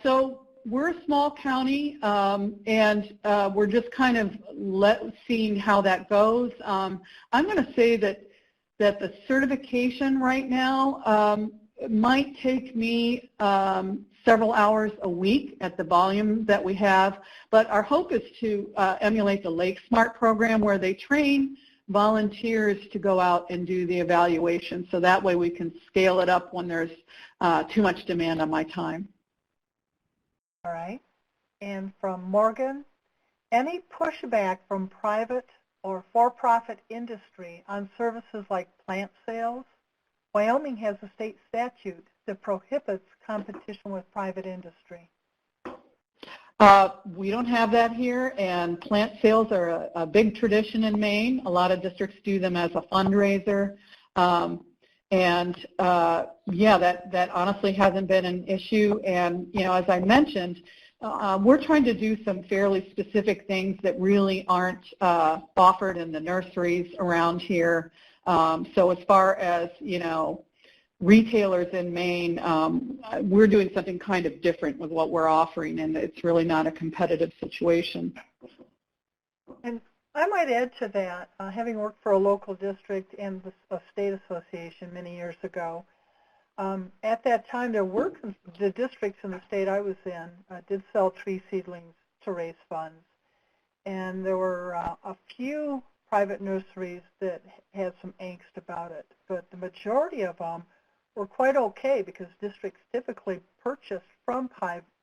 So we're a small county, and we're just kind of seeing how that goes. I'm going to say that the certification right now might take me several hours a week at the volume that we have, but our hope is to emulate the Lake Smart program where they train volunteers to go out and do the evaluation, so that way we can scale it up when there's too much demand on my time. All right. And from Morgan, any pushback from private or for-profit industry on services like plant sales? Wyoming has a state statute that prohibits competition with private industry. We don't have that here, and plant sales are a big tradition in Maine. A lot of districts do them as a fundraiser. Yeah, that honestly hasn't been an issue. And, you know, as I mentioned, we're trying to do some fairly specific things that really aren't offered in the nurseries around here. So as far as, you know, retailers in Maine, we're doing something kind of different with what we're offering, and it's really not a competitive situation. And I might add to that, having worked for a local district and a state association many years ago, at that time there were the districts in the state I was in did sell tree seedlings to raise funds, and there were a few private nurseries that had some angst about it, but the majority of them were quite okay because districts typically purchased from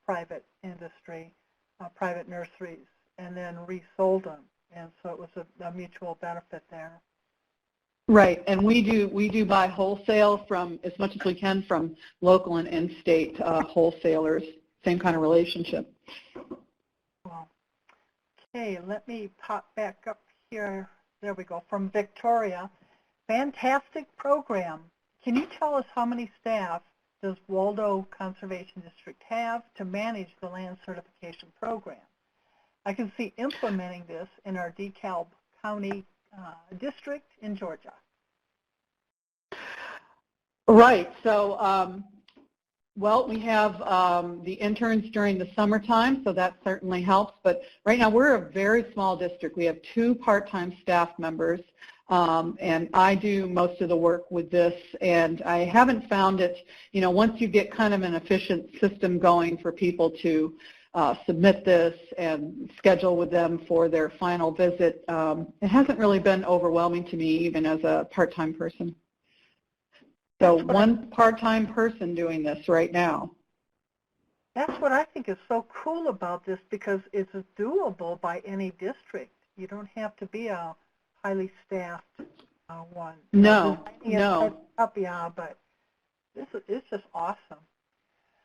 private industry, private nurseries, and then resold them. And so it was a mutual benefit there. Right, and we do buy wholesale from as much as we can from local and in-state wholesalers. Same kind of relationship. Well, okay, let me pop back up here. There we go. From Victoria, fantastic program. Can you tell us how many staff does Waldo Conservation District have to manage the land certification program? I can see implementing this in our DeKalb County district in Georgia. Right. So, well, we have the interns during the summertime, so that certainly helps. But right now we're a very small district. We have 2 part-time staff members, and I do most of the work with this. And I haven't found it, you know, once you get kind of an efficient system going for people to submit this and schedule with them for their final visit, it hasn't really been overwhelming to me, even as a part-time person. So one part-time person doing this right now. That's what I think is so cool about this, because it's doable by any district. You don't have to be a highly staffed one. No, no. Yeah, but it's just awesome.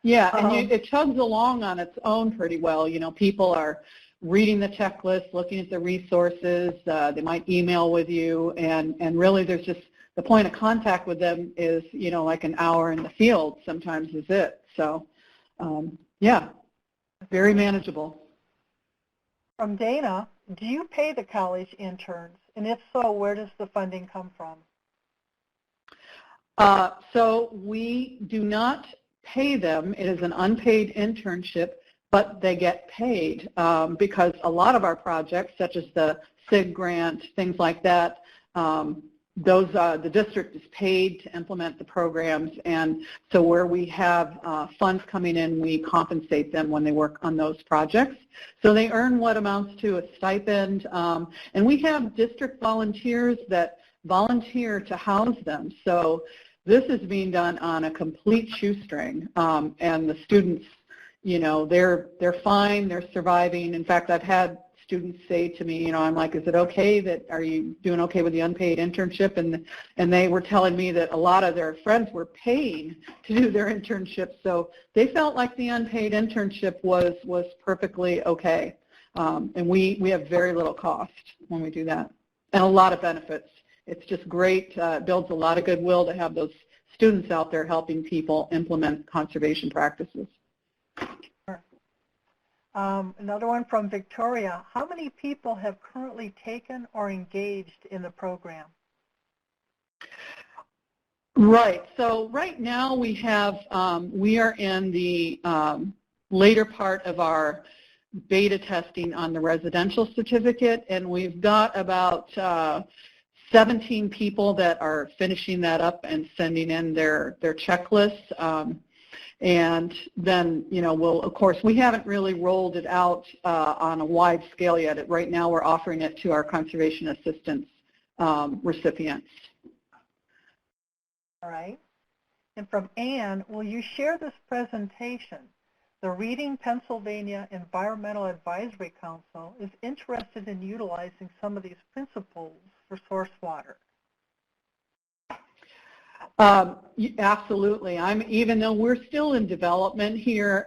Yeah, and it chugs along on its own pretty well. You know, people are reading the checklist, looking at the resources. They might email with you, and really there's just the point of contact with them is, you know, like an hour in the field sometimes is it. So, yeah, very manageable. From Dana, do you pay the college interns? And if so, where does the funding come from? So we do not pay them. It is an unpaid internship, but they get paid because a lot of our projects, such as the SIG grant, things like that, the district is paid to implement the programs, and so where we have funds coming in, we compensate them when they work on those projects. So they earn what amounts to a stipend, and we have district volunteers that volunteer to house them. So this is being done on a complete shoestring, and the students, you know, they're fine, they're surviving. In fact, I've had students say to me, you know, I'm like, is it okay that, are you doing okay with the unpaid internship? And they were telling me that a lot of their friends were paying to do their internship, so they felt like the unpaid internship was perfectly okay. And we have very little cost when we do that, and a lot of benefits. It's just great, builds a lot of goodwill to have those students out there helping people implement conservation practices. Sure. Another one from Victoria. How many people have currently taken or engaged in the program? Right. So right now we have, we are in the later part of our beta testing on the residential certificate, and we've got about 17 people that are finishing that up and sending in their checklists. And then, you know, we'll, of course, we haven't really rolled it out on a wide scale yet. Right now we're offering it to our conservation assistance recipients. All right. And from Anne, will you share this presentation? The Reading Pennsylvania Environmental Advisory Council is interested in utilizing some of these principles for source water. Absolutely. Even though we're still in development here,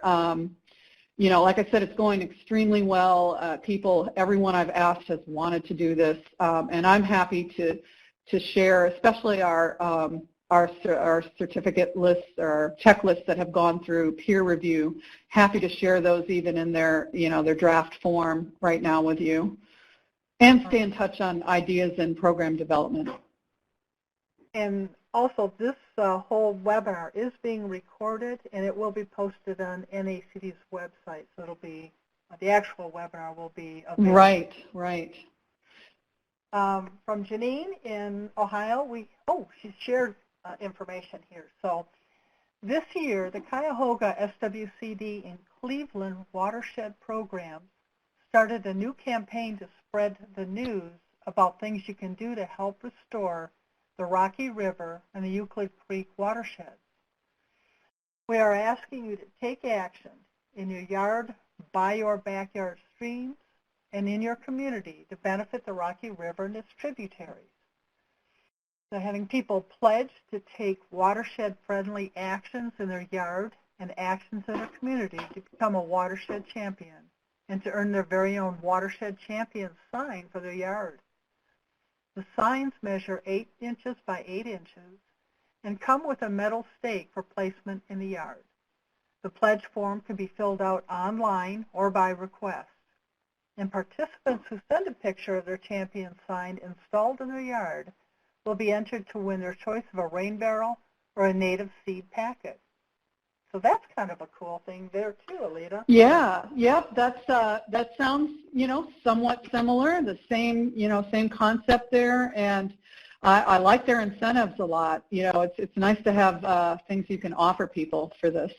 you know, like I said, it's going extremely well. Everyone I've asked has wanted to do this, and I'm happy to share, especially our certificate lists or checklists that have gone through peer review. Happy to share those even in their, you know, their draft form right now with you, and stay in touch on ideas and program development. And also, this whole webinar is being recorded, and it will be posted on NACD's website. So it'll be, the actual webinar will be available. Right, right. From Janine in Ohio, she shared information here. So this year, the Cuyahoga SWCD in Cleveland Watershed Program started a new campaign to spread the news about things you can do to help restore the Rocky River and the Euclid Creek watersheds. We are asking you to take action in your yard, by your backyard streams, and in your community to benefit the Rocky River and its tributaries. So having people pledge to take watershed-friendly actions in their yard and actions in their community to become a watershed champion and to earn their very own watershed champion sign for their yard. The signs measure 8 inches by 8 inches and come with a metal stake for placement in the yard. The pledge form can be filled out online or by request. And participants who send a picture of their champion sign installed in their yard will be entered to win their choice of a rain barrel or a native seed packet. So that's kind of a cool thing there too, Aleta. Yeah, yep, that sounds, you know, somewhat similar, the same, you know, same concept there, and I like their incentives a lot. You know, it's nice to have things you can offer people for this.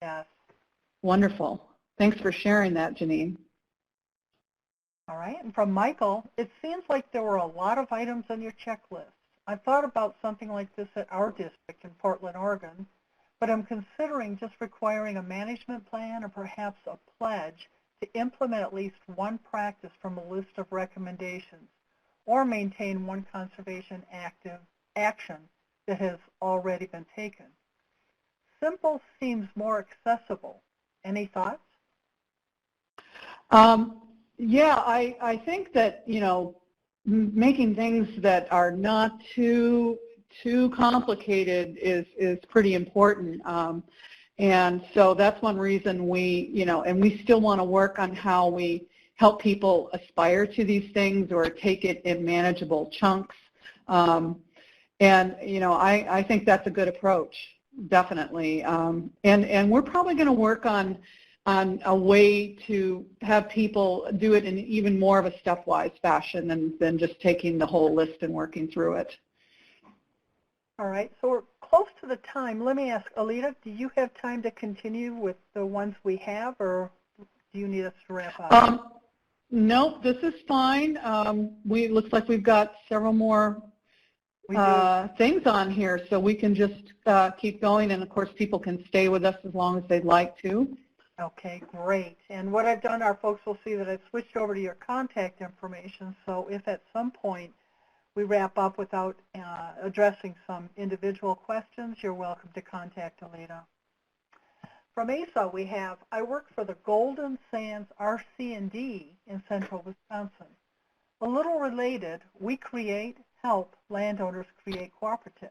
Yes. Wonderful. Thanks for sharing that, Janine. All right, and from Michael, it seems like there were a lot of items on your checklist. I thought about something like this at our district in Portland, Oregon, but I'm considering just requiring a management plan or perhaps a pledge to implement at least one practice from a list of recommendations or maintain one conservation action that has already been taken. Simple seems more accessible. Any thoughts? Yeah, I think that, you know, making things that are not too complicated is pretty important. And so that's one reason we, you know, and we still want to work on how we help people aspire to these things or take it in manageable chunks. And, you know, I think that's a good approach, definitely. And we're probably going to work on a way to have people do it in even more of a stepwise fashion than just taking the whole list and working through it. All right, so we're close to the time. Let me ask, Aleta, do you have time to continue with the ones we have, or do you need us to wrap up? No, this is fine. Looks like we've got several more things on here, so we can just keep going, and of course people can stay with us as long as they'd like to. Okay, great. And what I've done, our folks will see that I've switched over to your contact information, so if at some point we wrap up without addressing some individual questions, you're welcome to contact Aleta. From ASA, we have, I work for the Golden Sands RC&D in central Wisconsin. A little related, we help landowners create cooperatives.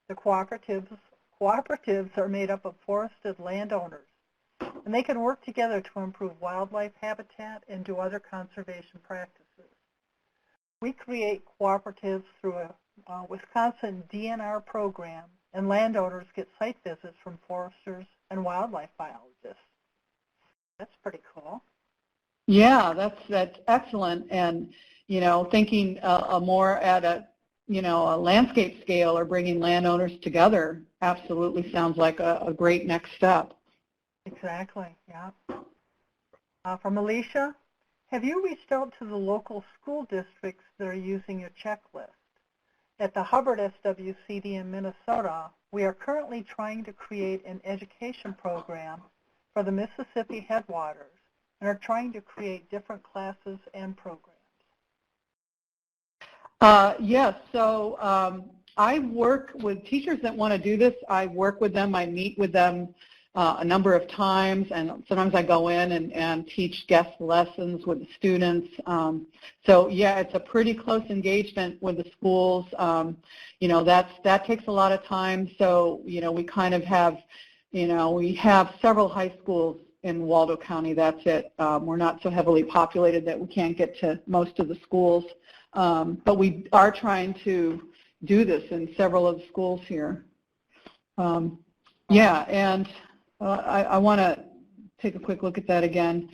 The cooperatives are made up of forested landowners, and they can work together to improve wildlife habitat and do other conservation practices. We create cooperatives through a Wisconsin DNR program, and landowners get site visits from foresters and wildlife biologists. That's pretty cool. Yeah, that's excellent. And, you know, thinking more at a landscape scale or bringing landowners together absolutely sounds like a great next step. Exactly, yeah. From Alicia, have you reached out to the local school districts that are using your checklist? At the Hubbard SWCD in Minnesota, we are currently trying to create an education program for the Mississippi headwaters and are trying to create different classes and programs. Yes, so I work with teachers that want to do this. I work with them. I meet with them a number of times, and sometimes I go in and teach guest lessons with the students. So yeah, it's a pretty close engagement with the schools. You know, that takes a lot of time. So, you know, we kind of have, you know, we have several high schools in Waldo County. That's it. We're not so heavily populated that we can't get to most of the schools. But we are trying to do this in several of the schools here. Yeah, and I want to take a quick look at that again.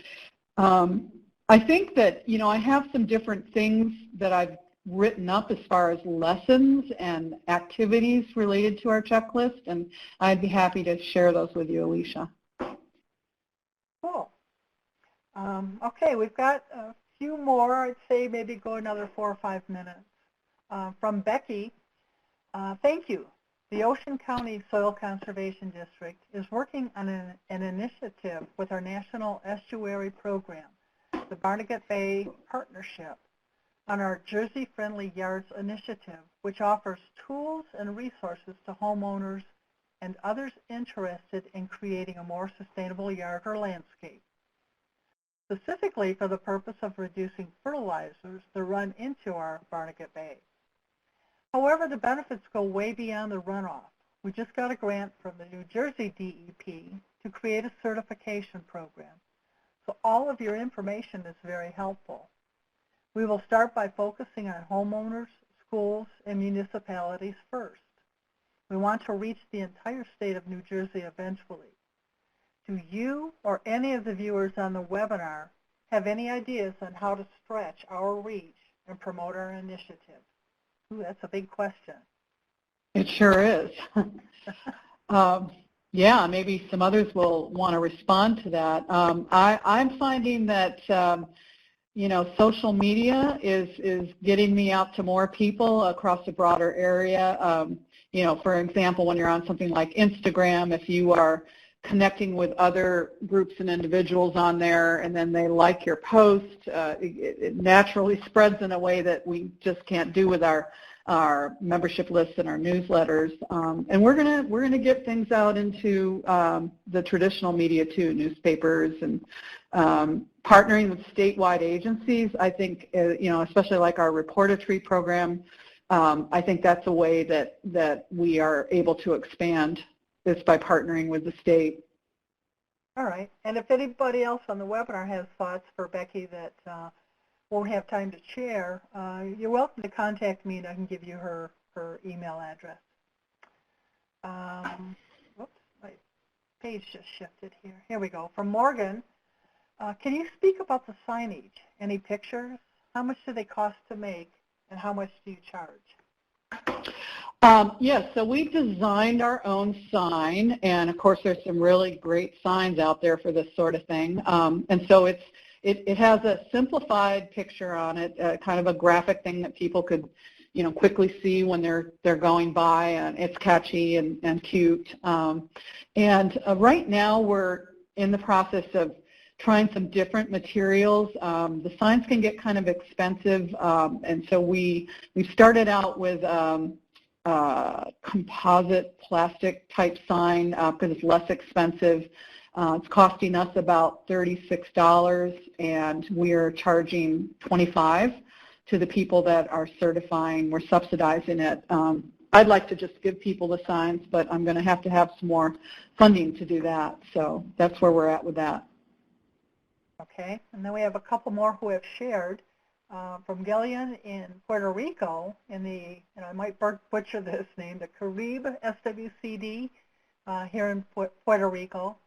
I think that, you know, I have some different things that I've written up as far as lessons and activities related to our checklist, and I'd be happy to share those with you, Alicia. Cool. Okay, we've got a few more. I'd say maybe go another 4 or 5 minutes. From Becky, thank you. The Ocean County Soil Conservation District is working on an initiative with our National Estuary Program, the Barnegat Bay Partnership, on our Jersey Friendly Yards initiative, which offers tools and resources to homeowners and others interested in creating a more sustainable yard or landscape, specifically for the purpose of reducing fertilizers that run into our Barnegat Bay. However, the benefits go way beyond the runoff. We just got a grant from the New Jersey DEP to create a certification program, so all of your information is very helpful. We will start by focusing on homeowners, schools, and municipalities first. We want to reach the entire state of New Jersey eventually. Do you or any of the viewers on the webinar have any ideas on how to stretch our reach and promote our initiative? Ooh, that's a big question. It sure is. Yeah, maybe some others will want to respond to that. I'm finding that, you know, social media is getting me out to more people across a broader area. You know, for example, when you're on something like Instagram, if you are connecting with other groups and individuals on there and then they like your post, it naturally spreads in a way that we just can't do with our membership lists and our newsletters. And we're gonna get things out into the traditional media too, newspapers, and partnering with statewide agencies. I think, you know, especially like our reportatory program, I think that's a way that we are able to expand is by partnering with the state. All right. And if anybody else on the webinar has thoughts for Becky that won't have time to share, you're welcome to contact me and I can give you her email address. Whoops, my page just shifted here. Here we go. From Morgan, can you speak about the signage? Any pictures? How much do they cost to make and how much do you charge? Yes, so we designed our own sign, and of course there's some really great signs out there for this sort of thing. And so it has a simplified picture on it, kind of a graphic thing that people could, you know, quickly see when they're going by, and it's catchy and cute. And right now we're in the process of trying some different materials. The signs can get kind of expensive, and so we started out with composite plastic type sign because it's less expensive. It's costing us about $36, and we're charging $25 to the people that are certifying. We're subsidizing it I'd like to just give people the signs, but I'm going to have some more funding to do that. So that's where we're at with that. Okay, and then we have a couple more who have shared. From Gillian in Puerto Rico, in the, and I might butcher this name, the Caribe SWCD here in Puerto Rico.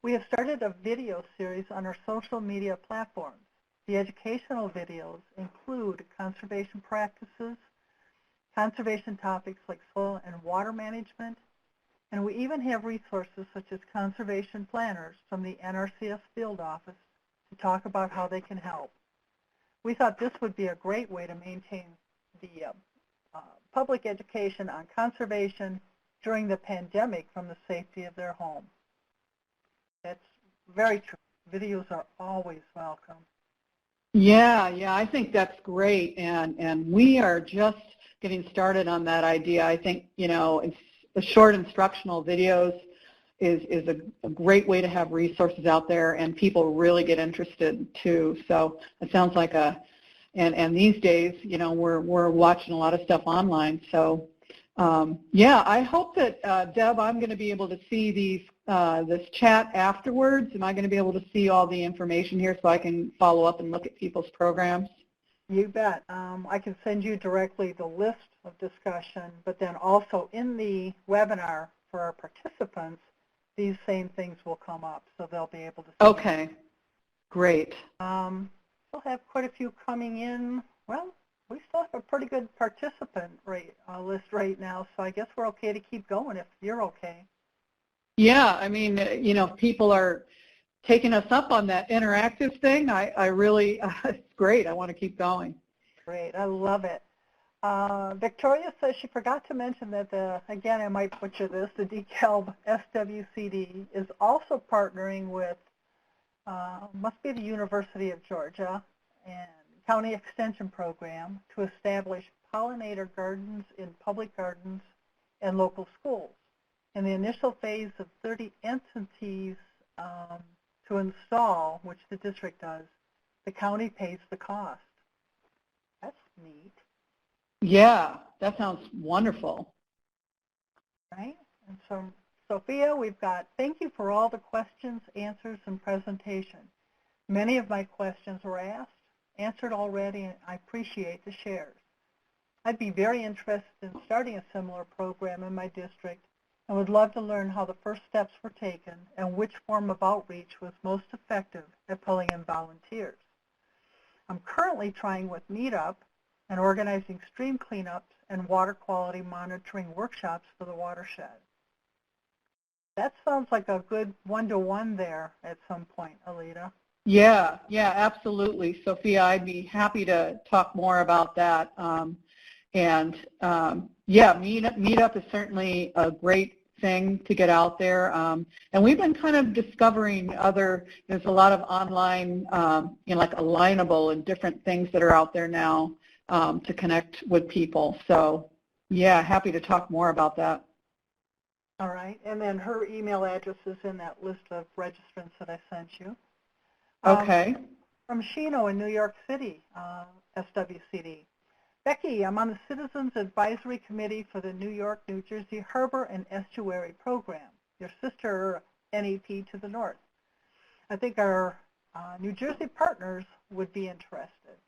We have started a video series on our social media platforms. The educational videos include conservation practices, conservation topics like soil and water management, and we even have resources such as conservation planners from the NRCS field office to talk about how they can help. We thought this would be a great way to maintain the public education on conservation during the pandemic from the safety of their home. That's very true. Videos are always welcome. Yeah, I think that's great, and we are just getting started on that idea. I think, it's the short instructional videos is a great way to have resources out there, and people really get interested too. So it sounds like and these days, we're watching a lot of stuff online. So I hope that Deb, I'm going to be able to see this chat afterwards. Am I going to be able to see all the information here so I can follow up and look at people's programs? You bet. I can send you directly the list of discussion, but then also in the webinar for our participants, these same things will come up, so they'll be able to see. Okay, great. We'll have quite a few coming in. Well, we still have a pretty good participant list right now, so I guess we're okay to keep going if you're okay. Yeah, I mean, people are taking us up on that interactive thing. I really, it's great. I want to keep going. Great, I love it. Victoria says she forgot to mention that, again, I might butcher this, the DeKalb SWCD is also partnering with, must be the University of Georgia and County Extension Program to establish pollinator gardens in public gardens and local schools. In the initial phase of 30 entities to install, which the district does, the county pays the cost. That's neat. Yeah, that sounds wonderful. Right? And so, Sophia, we've got, thank you for all the questions, answers, and presentation. Many of my questions were answered already, and I appreciate the shares. I'd be very interested in starting a similar program in my district and would love to learn how the first steps were taken and which form of outreach was most effective at pulling in volunteers. I'm currently trying with Meetup and organizing stream cleanups and water quality monitoring workshops for the watershed. That sounds like a good one-to-one there at some point, Aleta. Yeah, absolutely. Sophia, I'd be happy to talk more about that. Meetup is certainly a great thing to get out there. And we've been kind of discovering there's a lot of online, like Alignable and different things that are out there now to connect with people. So, yeah, happy to talk more about that. All right. And then her email address is in that list of registrants that I sent you. Okay. From Shino in New York City, SWCD. Becky, I'm on the Citizens Advisory Committee for the New York, New Jersey Harbor and Estuary Program, your sister NEP to the north. I think our New Jersey partners would be interested.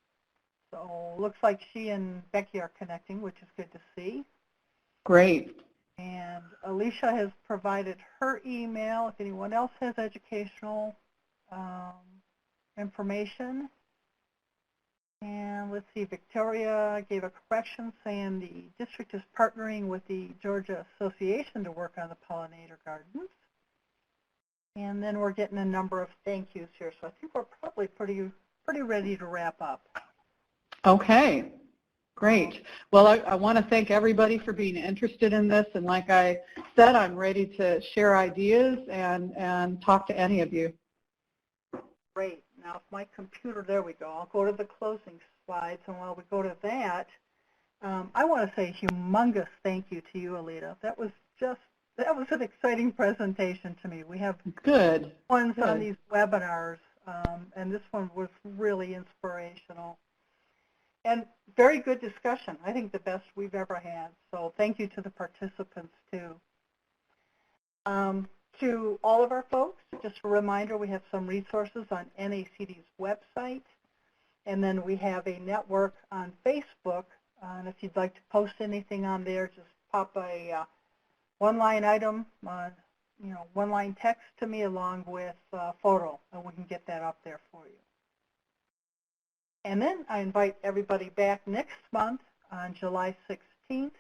So looks like she and Becky are connecting, which is good to see. Great. And Alicia has provided her email if anyone else has educational information. And let's see, Victoria gave a correction saying the district is partnering with the Georgia Association to work on the pollinator gardens. And then we're getting a number of thank yous here, so I think we're probably pretty ready to wrap up. Okay, great. Well, I want to thank everybody for being interested in this, and like I said, I'm ready to share ideas and talk to any of you. Great. Now, if my computer, there we go. I'll go to the closing slides, and while we go to that, I want to say a humongous thank you to you, Aleta. That was an exciting presentation to me. We have good ones on these webinars, and this one was really inspirational. And very good discussion. I think the best we've ever had. So thank you to the participants, too. To all of our folks, just a reminder, we have some resources on NACD's website. And then we have a network on Facebook. And if you'd like to post anything on there, just pop a one-line item, one-line text to me along with a photo, and we can get that up there for you. And then I invite everybody back next month on July 16th